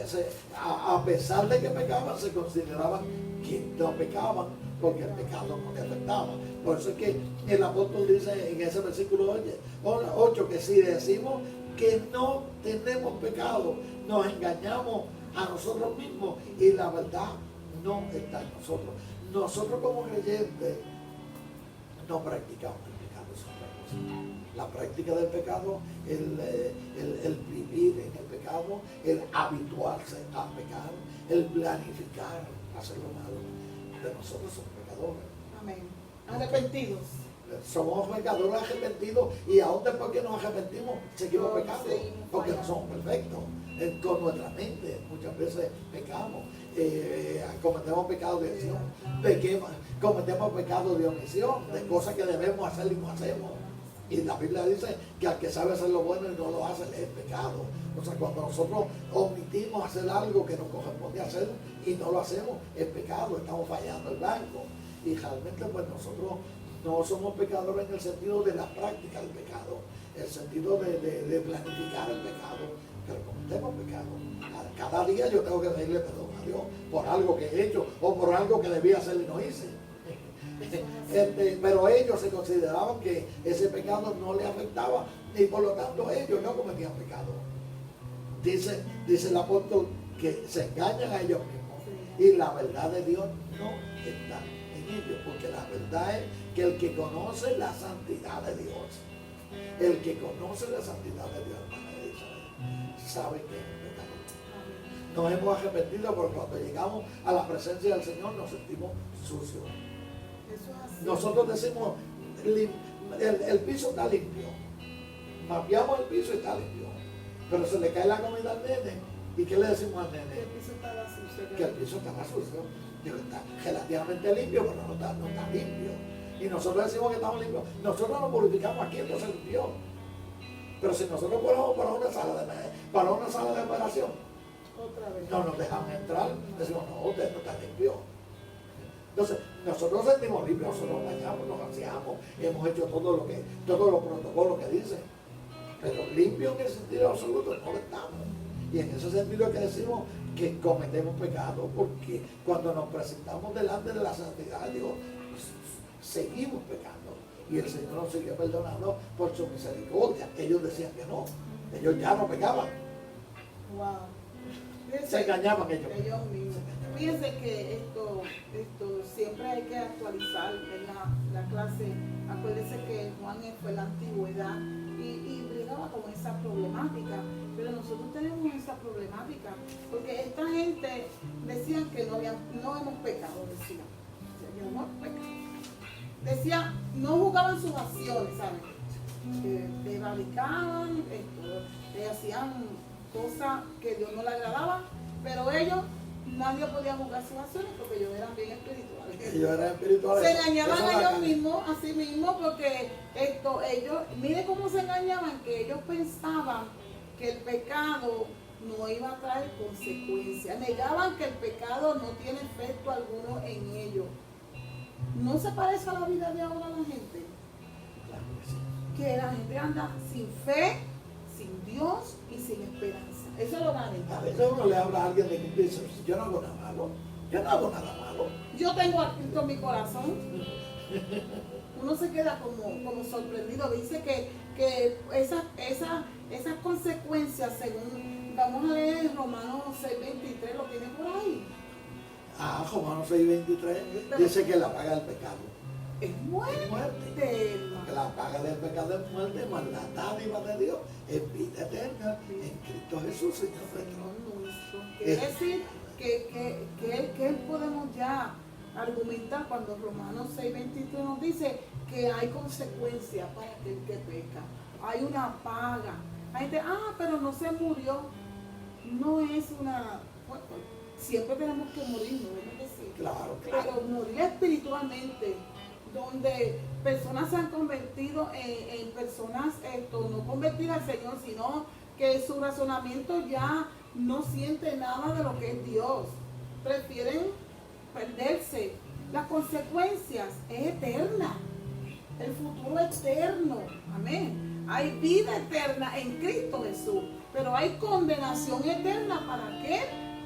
a pesar de que pecaban, se consideraban que no pecaban, porque el pecado no les afectaba. Por eso es que el apóstol dice en ese versículo 8 que si decimos que no tenemos pecado, nos engañamos a nosotros mismos y la verdad no está en nosotros. Nosotros como creyentes no practicamos el pecado, es otra cosa. La práctica del pecado, el vivir en el pecado, el habituarse a pecar, el planificar hacer lo malo. De nosotros somos pecadores. Amén. Arrepentidos. Somos pecadores arrepentidos y aún después que nos arrepentimos seguimos pecando porque no somos perfectos. Con nuestra mente muchas veces pecamos, cometemos pecado de acción, cometemos pecado de omisión, de cosas que debemos hacer y no hacemos. Y la Biblia dice que al que sabe hacer lo bueno y no lo hace es pecado. O sea, cuando nosotros omitimos hacer algo que nos corresponde hacer y no lo hacemos, es pecado, estamos fallando el blanco. Y realmente pues nosotros no somos pecadores en el sentido de la práctica del pecado, en el sentido de planificar el pecado, pero cometemos pecado. Cada día yo tengo que pedirle perdón a Dios por algo que he hecho o por algo que debía hacer y no hice. Pero ellos se consideraban que ese pecado no les afectaba y por lo tanto ellos no cometían pecado. Dice el apóstol que se engañan a ellos mismos y la verdad de Dios no está en ellos, porque la verdad es que el que conoce la santidad de Dios, el que conoce la santidad de Dios, hermana de Israel, sabe que es un pecado. Nos hemos arrepentido porque cuando llegamos a la presencia del Señor nos sentimos sucios. Nosotros decimos, el piso está limpio. Mapeamos el piso y está limpio. Pero se le cae la comida al nene. ¿Y qué le decimos al nene? Que el piso estaba sucio. Que el piso estaba sucio. Digo, está relativamente limpio, pero no está limpio. Y nosotros decimos que estamos limpios. Nosotros nos purificamos aquí, entonces limpió. Pero si nosotros ponemos para una sala de operación, Otra vez. no nos dejan entrar, decimos, no, usted no está limpio. Entonces, nosotros nos sentimos limpios, nosotros nos bañamos, nos aseamos, hemos hecho todos los protocolos que dicen. Pero limpio en el sentido absoluto no lo estamos. Y en ese sentido es que decimos que cometemos pecado, porque cuando nos presentamos delante de la santidad de Dios, seguimos pecando. Y el Señor nos sigue perdonando por su misericordia. Ellos decían que no, ellos ya no pecaban. Wow. Se engañaban ellos. Mismos. Fíjense que esto siempre hay que actualizar en la clase. Acuérdense que Juan fue la antigüedad y brigaba con esa problemática, pero nosotros tenemos esa problemática, porque esta gente decían que no hemos pecado, decían. Que no hemos pecado. Decía, no juzgaban sus acciones, ¿saben? Prevaricaban, hacían cosas que Dios no le agradaban, pero ellos, nadie podía juzgar sus acciones porque ellos eran bien espirituales. Ellos eran espirituales. Se engañaban a ellos mismos, a sí mismos, porque ellos, mire cómo se engañaban, que ellos pensaban que el pecado no iba a traer consecuencias. Negaban que el pecado no tiene efecto alguno en ellos. ¿No se parece a la vida de ahora la gente? Claro que sí. Que la gente anda sin fe, sin Dios y sin esperanza. Eso es lo A lamentable. veces uno le habla a alguien de que dice, yo no hago nada malo, yo no hago nada malo. Yo tengo a Cristo en mi corazón. Uno se queda como sorprendido. Dice que esas consecuencias, según vamos a leer Romanos 6:23, lo tiene por ahí. Romanos 6:23 dice que la paga del pecado Es muerte. es muerte. Que la paga del pecado es muerte, mas la dádiva de Dios es vida eterna en Cristo Jesús, Señor nuestro. Quiere decir que podemos ya argumentar cuando Romanos 6:23 nos dice que hay consecuencias para aquel que peca. Hay una paga. Hay gente, pero no se murió. No es una... Bueno, siempre tenemos que morir, ¿no? Es decir, Claro. pero morir espiritualmente, donde personas se han convertido en personas no convertidas al Señor, sino que su razonamiento ya no siente nada de lo que es Dios. Prefieren perderse. Las consecuencias es eterna. El futuro es eterno. Amén. Hay vida eterna en Cristo Jesús. pero hay condenación eterna para aquel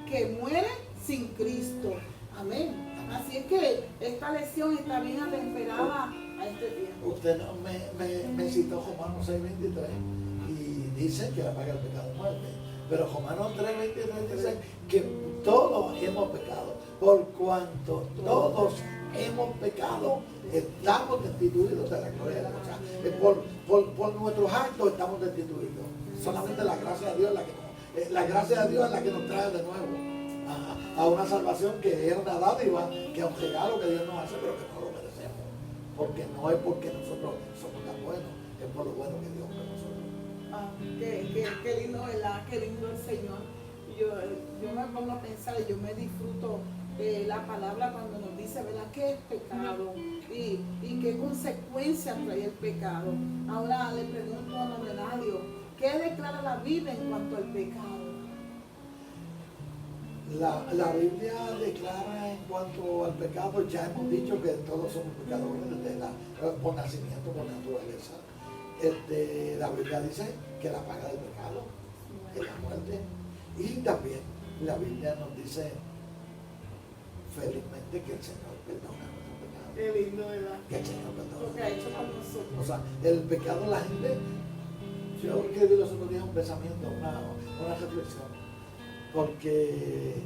que muere sin Cristo. Amén. Así es que esta lección está bien atemperada a este tiempo. Usted no, me citó Romanos 6:23 y dice que la paga el pecado es muerte. Pero Romanos 3:23 dice que todos hemos pecado. Por cuanto todos hemos pecado, estamos destituidos de la gloria de Dios. O sea, por nuestros actos estamos destituidos. Solamente la gracia de Dios es la que nos trae de nuevo a una salvación que es una dádiva, que es un regalo que Dios nos hace, pero que no lo merecemos. Porque no es porque nosotros somos tan buenos, es por lo bueno que Dios con nosotros. Qué lindo, ¿verdad? Qué lindo el Señor. Yo me pongo a pensar y yo me disfruto la palabra cuando nos dice, ¿verdad?, qué es pecado y qué consecuencias trae el pecado. Ahora le pregunto a Novenario, ¿qué declara la Biblia en cuanto al pecado? La Biblia declara en cuanto al pecado, ya hemos dicho que todos somos pecadores por nacimiento, por naturaleza. La Biblia dice que la paga del pecado es la muerte. Y también la Biblia nos dice felizmente que el Señor perdona nuestros pecados. Qué lindo, ¿verdad? Que el Señor perdona. Lo que ha hecho con nosotros. O sea, el pecado, la gente, yo que vi los otros días un pensamiento, una reflexión, porque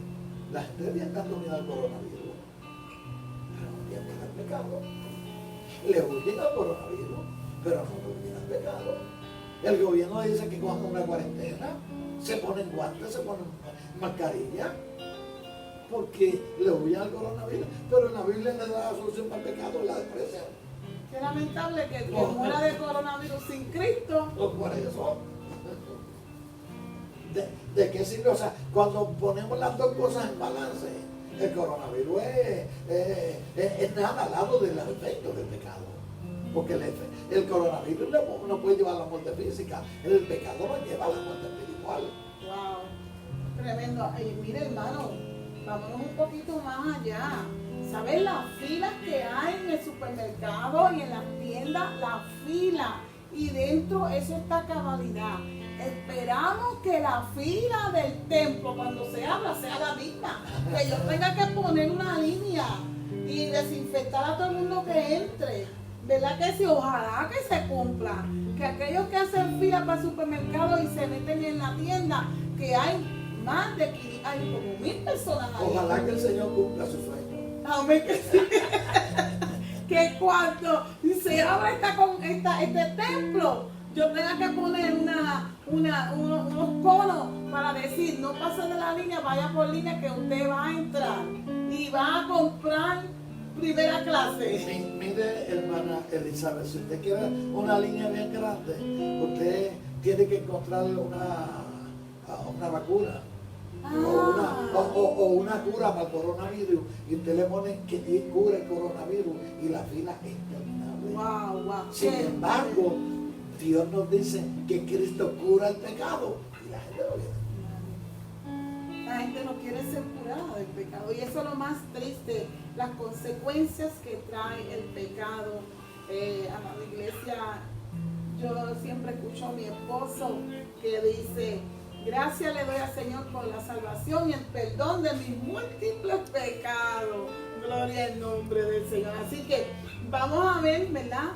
la gente bien dando miedo al coronavirus, pero no tiene miedo al pecado. Le huyen al coronavirus, pero no le huyen al pecado. El gobierno dice que cojan una cuarentena, se ponen guantes, se ponen mascarilla, porque le huyen al coronavirus, pero en la Biblia le da la solución para el pecado, la depresión. Qué lamentable que el que muera de coronavirus sin Cristo. No, por eso. ¿De qué sirve? O sea, cuando ponemos las dos cosas en balance, el coronavirus es nada al lado del efecto del pecado. Porque el coronavirus no puede llevar a la muerte física, el pecado no lleva a la muerte espiritual. Wow, tremendo. Y mire, hermano, vámonos un poquito más allá. ¿Sabes las filas que hay en el supermercado y en las tiendas? La fila. Y dentro eso está cabalidad. Esperamos que la fila del templo cuando se abra sea la misma. Que yo tenga que poner una línea y desinfectar a todo el mundo que entre. ¿Verdad que sí? Ojalá que se cumpla. Que aquellos que hacen fila para el supermercado y se meten en la tienda, que hay más de 500, hay como 1000 personas ahí. Ojalá que el Señor cumpla su sueño. Amén, que sí. Que cuando se abra este templo, yo tenga que poner unos conos para decir, no pase de la línea, vaya por línea que usted va a entrar y va a comprar primera clase. Mire, hermana Elizabeth, si usted quiere una línea bien grande, usted tiene que encontrar una vacuna. O una cura para el coronavirus y usted le pone que cura el coronavirus y la fila es interminable. Wow. Sin embargo, Dios nos dice que Cristo cura el pecado y la gente no viene. La gente no quiere ser curada del pecado y eso es lo más triste, las consecuencias que trae el pecado. A la iglesia, yo siempre escucho a mi esposo que dice: gracias le doy al Señor por la salvación y el perdón de mis múltiples pecados. Gloria al nombre del Señor. Así que vamos a ver, ¿verdad?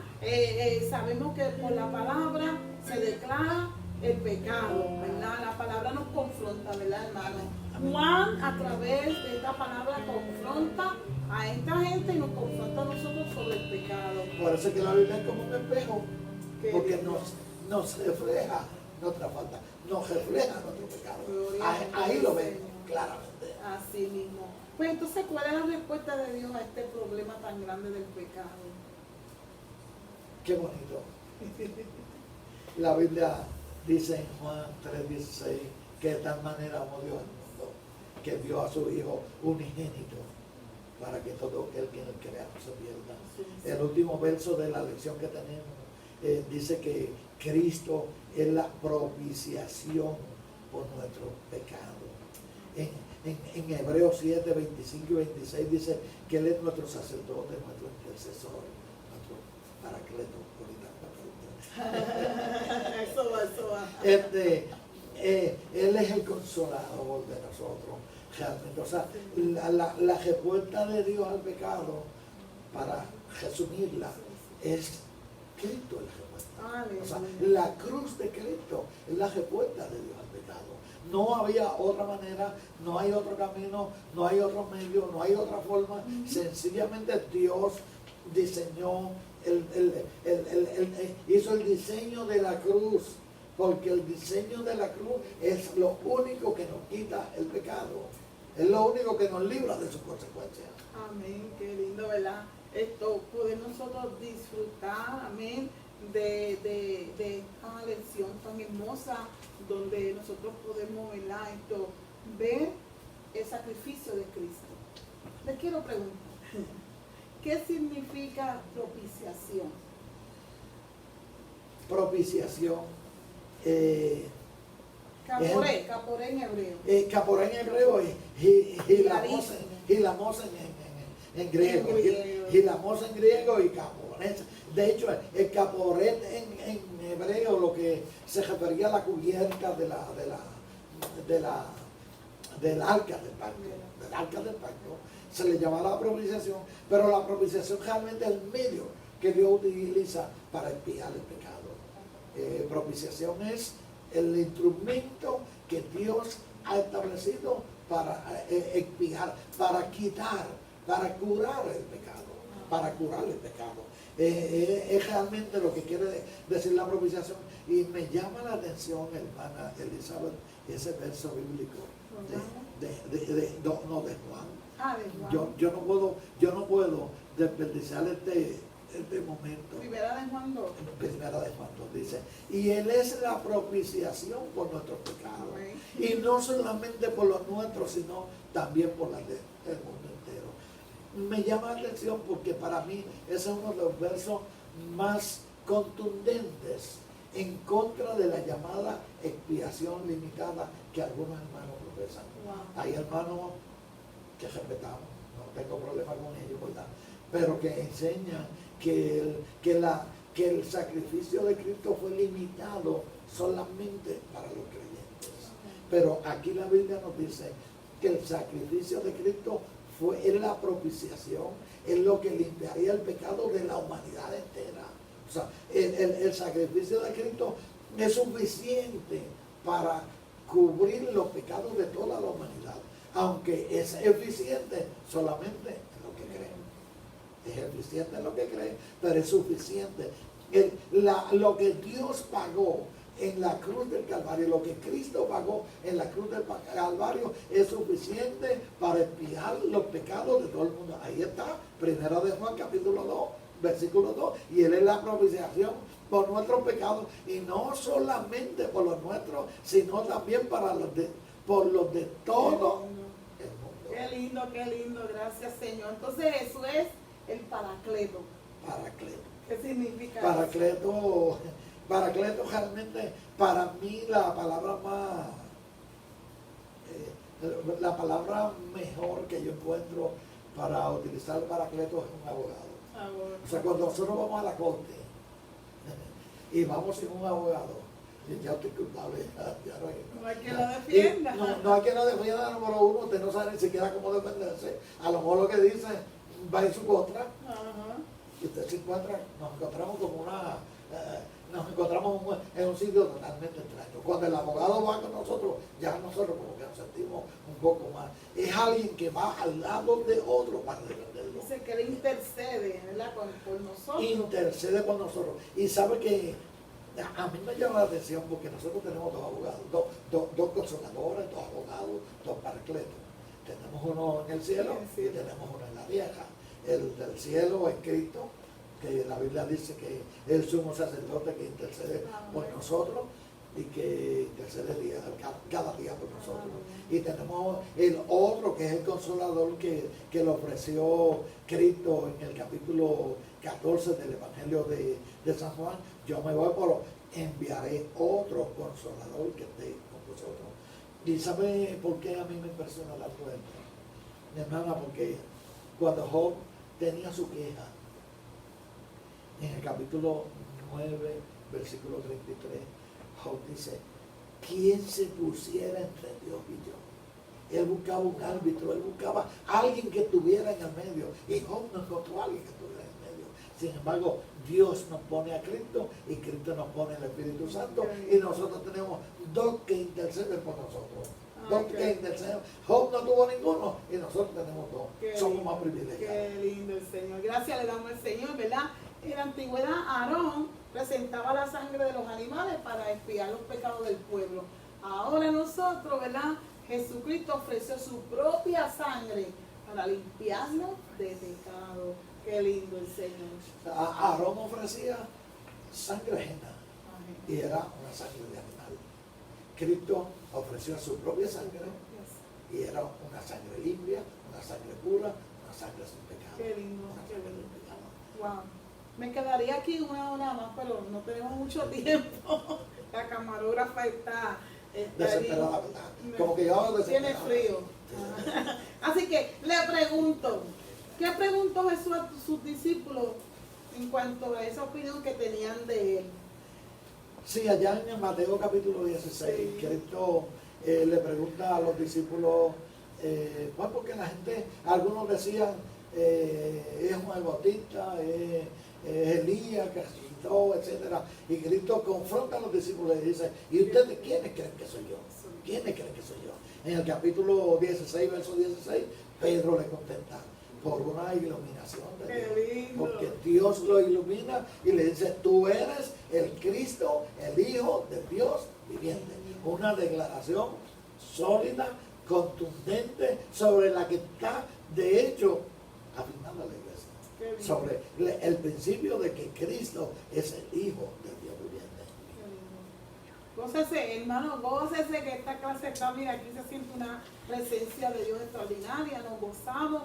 Sabemos que por la palabra se declara el pecado, ¿verdad? La palabra nos confronta, ¿verdad, hermano? Juan, a través de esta palabra, confronta a esta gente y nos confronta a nosotros sobre el pecado. Por eso es que la Biblia es como un espejo, porque nos refleja nuestra falta, nos refleja nuestro pecado. Ahí lo ven claramente. Así mismo. Pues entonces, ¿cuál es la respuesta de Dios a este problema tan grande del pecado? Qué bonito. La Biblia dice en Juan 3:16 que de tal manera amó Dios al mundo, que dio a su Hijo unigénito para que todo aquel que en él crea no se pierda. El último verso de la lección que tenemos dice que Cristo es la propiciación por nuestro pecado. En Hebreos 7, 25 y 26 dice que Él es nuestro sacerdote, nuestro intercesor, nuestro paracleto. Eso va. Él es el consolador de nosotros, realmente. O sea, la respuesta de Dios al pecado, para resumirla, es Cristo es la respuesta. O sea, la cruz de Cristo es la respuesta de Dios al pecado. No había otra manera, no hay otro camino, no hay otro medio, no hay otra forma. Sencillamente Dios diseñó, hizo el diseño de la cruz, porque el diseño de la cruz es lo único que nos quita el pecado. Es lo único que nos libra de sus consecuencias. Amén, qué lindo, ¿verdad? Esto, poder nosotros disfrutar, amén, de esta lección tan hermosa, donde nosotros podemos, ¿verdad? Esto, ver el sacrificio de Cristo. Les quiero preguntar, ¿qué significa propiciación? Propiciación. Caporé en hebreo. Caporé en hebreo y gilamos en griego. Gilamos en griego y caporés. De hecho, el caporet en hebreo, lo que se refería a la cubierta del arca del pacto, se le llamaba la propiciación, pero la propiciación realmente es el medio que Dios utiliza para expiar el pecado. Propiciación es el instrumento que Dios ha establecido para expiar, para quitar, para curar el pecado. Es realmente lo que quiere decir la propiciación. Y me llama la atención, hermana Elizabeth, ese verso bíblico de Juan. Yo no puedo desperdiciar este momento. Primera de Juan 2. Primera de Juan 2 dice, y Él es la propiciación por nuestros pecados. Y no solamente por los nuestros, sino también por las del mundo entero. Me llama la atención porque para mí ese es uno de los versos más contundentes en contra de la llamada expiación limitada que algunos hermanos profesan. Wow. Hay hermanos que respetamos, no tengo problema con ellos, ¿verdad? Pero que enseñan que el sacrificio de Cristo fue limitado solamente para los creyentes. Pero aquí la Biblia nos dice que el sacrificio de Cristo es la propiciación, es lo que limpiaría el pecado de la humanidad entera. O sea, el sacrificio de Cristo es suficiente para cubrir los pecados de toda la humanidad, aunque es eficiente solamente en lo que creen. Es eficiente en lo que creen, pero es suficiente. Lo que Dios pagó en la cruz del Calvario, lo que Cristo pagó en la cruz del Calvario es suficiente para expiar los pecados de todo el mundo. Ahí está, Primera de Juan capítulo 2, versículo 2, y Él es la propiciación por nuestros pecados, y no solamente por los nuestros, sino también por los de todo el mundo. Qué lindo, gracias Señor. Entonces eso es el Paracleto. ¿Qué significa Paracleto? Paracleto realmente, para mí la palabra mejor que yo encuentro para utilizar el Paracleto es un abogado. O sea, cuando nosotros vamos a la corte y vamos sin un abogado, ya estoy culpable. No hay quien lo defienda. No hay quien lo defienda, número uno, usted no sabe ni siquiera cómo defenderse. A lo mejor lo que dice va en su contra. Y usted se encuentra, nos encontramos en un sitio totalmente extraño. Cuando el abogado va con nosotros, ya nosotros como que nos sentimos un poco más. Es alguien que va al lado de otro para defenderlo. Dice que él intercede, ¿verdad? por nosotros. Intercede por nosotros. Y sabe que a mí me llama la atención porque nosotros tenemos dos abogados, dos consoladores, dos abogados, dos paracletos. Tenemos uno en el cielo y tenemos uno en la tierra. El del cielo es Cristo, que la Biblia dice que es el sumo sacerdote que intercede por nosotros y que intercede cada día por nosotros. Y tenemos el otro que es el consolador que le ofreció Cristo en el capítulo 14 del Evangelio de San Juan. Yo me voy por enviaré otro consolador que esté con vosotros. ¿Y sabe por qué a mí me impresiona la cuenta? Mi hermana, porque cuando Job tenía su queja, en el capítulo 9, versículo 33, Job dice, quien se pusiera entre Dios y yo. Él buscaba un árbitro, él buscaba alguien que estuviera en el medio. Y Job no encontró a alguien que estuviera en el medio. Sin embargo, Dios nos pone a Cristo y Cristo nos pone el Espíritu Santo. Y nosotros tenemos dos que interceden por nosotros. Dos que interceden. Job no tuvo ninguno y nosotros tenemos dos. Somos más privilegiados. Qué lindo el Señor. Gracias le damos al Señor, ¿verdad? En la antigüedad, Aarón presentaba la sangre de los animales para expiar los pecados del pueblo. Ahora nosotros, ¿verdad? Jesucristo ofreció su propia sangre para limpiarnos de pecado. Qué lindo el Señor. Aarón ofrecía sangre ajena y era una sangre de animal. Cristo ofreció su propia sangre y era una sangre limpia, una sangre pura, una sangre sin pecado. Qué lindo, Una qué sangre lindo. sin pecado. Wow. Me quedaría aquí una hora más, pero no tenemos mucho tiempo. La camarógrafa está Desesperada, ¿verdad? Como que yo tiene desesperada. frío. Así que le pregunto, ¿qué preguntó Jesús a sus discípulos en cuanto a esa opinión que tenían de él? Sí, allá en Mateo capítulo 16, Sí. Cristo le pregunta a los discípulos, pues porque la gente, algunos decían, es Juan el Bautista, es Elías, que resucitó, etcétera. Y Cristo confronta a los discípulos y dice, ¿y ustedes quiénes creen que soy yo? ¿Quiénes creen que soy yo? En el capítulo 16, verso 16, Pedro le contesta, por una iluminación de Dios. Qué lindo. Porque Dios lo ilumina y le dice, tú eres el Cristo, el Hijo de Dios viviente. Una declaración sólida, contundente, sobre la que está, de hecho, afirmando la iglesia. Qué lindo. Sobre el principio de que Cristo es el Hijo de Dios viviente. Gócese, hermano, gócese que esta clase está, mira, aquí se siente una presencia de Dios extraordinaria, nos gozamos.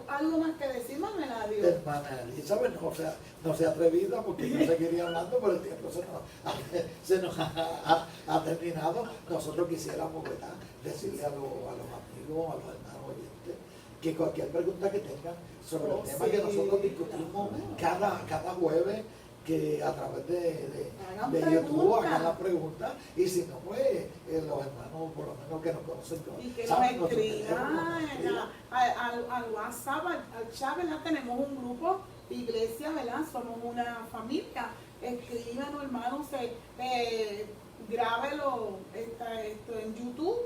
Algo más que decir, mamá Eladio. Hermana Elizabeth no se atrevida porque yo seguiría hablando, pero el tiempo se nos ha terminado. Nosotros quisiéramos, ¿verdad?, decirle a los amigos, a los hermanos oyentes, que cualquier pregunta que tengan sobre el tema que nosotros discutimos cada jueves, que a través de YouTube hagan las preguntas, y si no, pues los hermanos por lo menos que nos conocen, Y que nos saben nuestro escriban teléfono, al WhatsApp, al chat, ¿verdad? Tenemos un grupo, iglesia, ¿verdad? Somos una familia. Escríbanos, hermanos, grábelo esto en YouTube,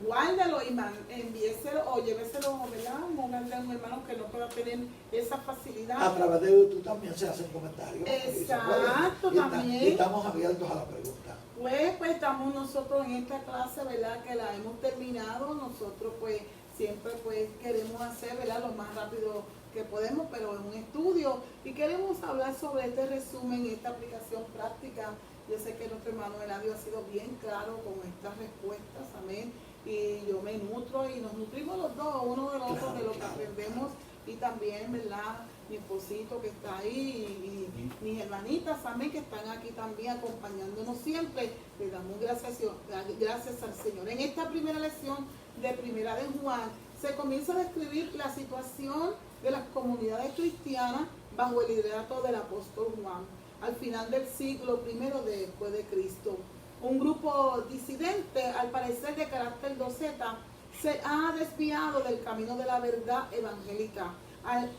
guárdelo y envíeselo o lléveselo, ¿verdad? Un hermano que no pueda tener esa facilidad. A través de YouTube también se hacen comentarios. Exacto, y también. Y estamos abiertos a la pregunta. Pues estamos nosotros en esta clase, ¿verdad? Que la hemos terminado. Nosotros pues siempre pues queremos hacer, ¿verdad? Lo más rápido que podemos, pero en un estudio. Y queremos hablar sobre este resumen, esta aplicación práctica. Yo sé que nuestro hermano Eladio ha sido bien claro con estas respuestas, amén. Y yo me nutro y nos nutrimos los dos, uno del otro, de lo que aprendemos. Y también, ¿verdad? Mi esposito que está ahí y mis hermanitas, amén, que están aquí también acompañándonos siempre. Le damos gracias al Señor. En esta primera lección de Primera de Juan, se comienza a describir la situación de las comunidades cristianas bajo el liderato del apóstol Juan, al final del siglo I después de Cristo. Un grupo disidente, al parecer de carácter doceta, se ha desviado del camino de la verdad evangélica al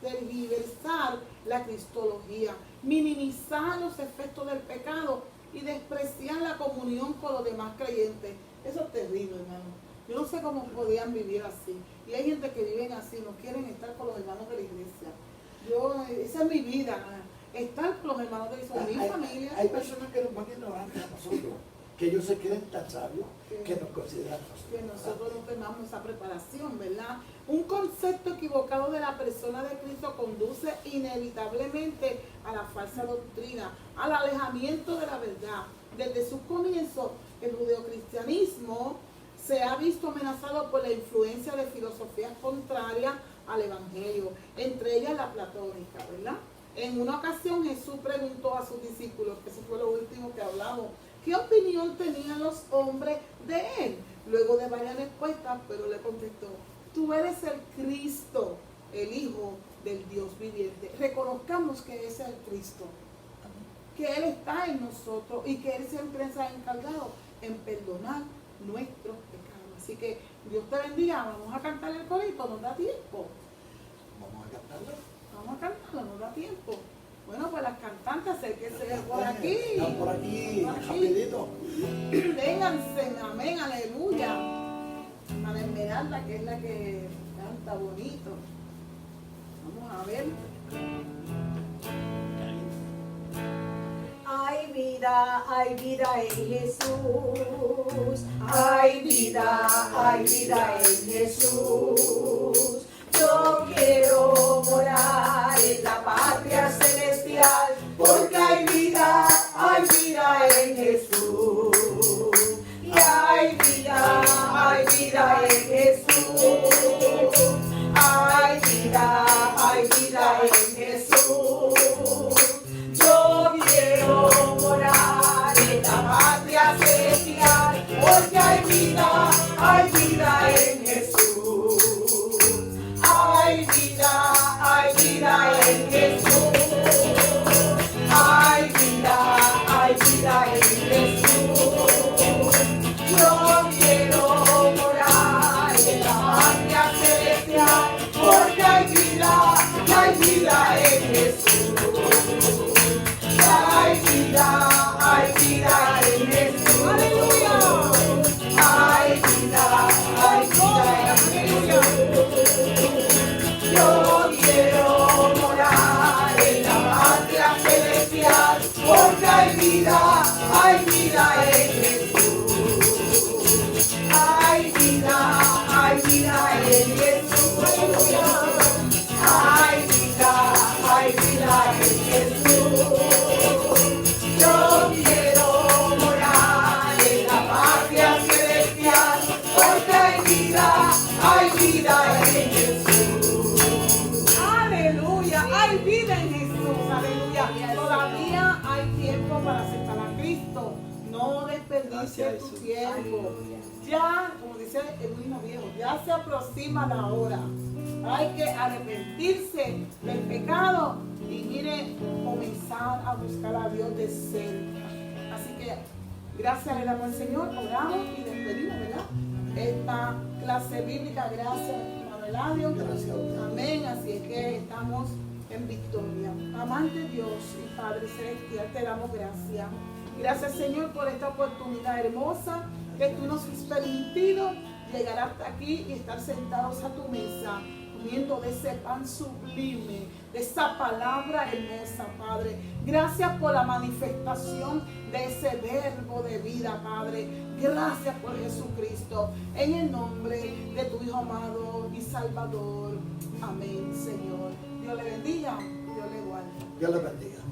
tergiversar la cristología, minimizar los efectos del pecado y despreciar la comunión con los demás creyentes. Eso es terrible, hermano. Yo no sé cómo podían vivir así. Y hay gente que viven así, no quieren estar con los hermanos de la iglesia. Esa es mi vida, estar con los hermanos de la iglesia, mi familia. Hay personas que nos van ignorantes a nosotros, que ellos se creen tan sabios que nos consideran que nosotros no tengamos esa preparación, ¿verdad? Un concepto equivocado de la persona de Cristo conduce inevitablemente a la falsa doctrina, al alejamiento de la verdad. Desde sus comienzos, el judeocristianismo se ha visto amenazado por la influencia de filosofías contrarias al evangelio, entre ellas la platónica, ¿verdad? En una ocasión Jesús preguntó a sus discípulos, que eso fue lo último que hablamos, ¿qué opinión tenían los hombres de él? Luego de varias respuestas, pero le contestó, tú eres el Cristo, el Hijo del Dios viviente. Reconozcamos que ese es el Cristo. que Él está en nosotros y que Él siempre se ha encargado en perdonar nuestros pecados. Así que Dios te bendiga. Vamos a cantar el corito, nos da tiempo. Vamos a cantarlo. Vamos a cantarlo, nos da tiempo. Bueno, pues las cantantes, acérquense por aquí. Están por aquí, Por aquí. rapidito. Vénganse, amén, aleluya. Hermana Esmeralda, que es la que canta bonito. Vamos a ver. Hay vida en Jesús. Hay vida en Jesús. Yo quiero morar en la patria celestial, porque hay vida en Jesús. Y hay vida en Jesús. Hay vida en Jesús. Yo quiero morar en la patria celestial, porque hay vida en Jesús. Hay vida en Jesús. Hay vida en Jesús. Yo quiero morar en la patria celestial, porque hay vida en Jesús. Hay vida en Jesús. Aleluya. Hay vida en Jesús. Yo quiero morar en la patria celestial, porque hay vida en Jesús. Hay vida en Jesús. Hay vida en Jesús. Yo quiero morar en la patria celestial, porque hay vida en Jesús. Aleluya, hay vida en Jesús, aleluya. Todavía hay tiempo para aceptar a Cristo. No desperdicies tu tiempo. Ya, como dice el mismo viejo, ya se aproxima la hora. Hay que arrepentirse del pecado y mire, comenzar a buscar a Dios de cerca. Así que gracias le damos al Señor, oramos y despedimos, ¿verdad? Esta clase bíblica, gracias, hermano Eladio. Gracias a usted. Amén, así es que estamos en victoria. Amante Dios y Padre Celestial, te damos gracias. Gracias, Señor, por esta oportunidad hermosa que tú nos has permitido llegar hasta aquí y estar sentados a tu mesa, comiendo de ese pan sublime, de esa palabra hermosa, Padre. Gracias por la manifestación de ese verbo de vida, Padre. Gracias por Jesucristo. En el nombre de tu Hijo amado y Salvador. Amén, Señor. Dios le bendiga, Dios le guarde. Dios les bendiga.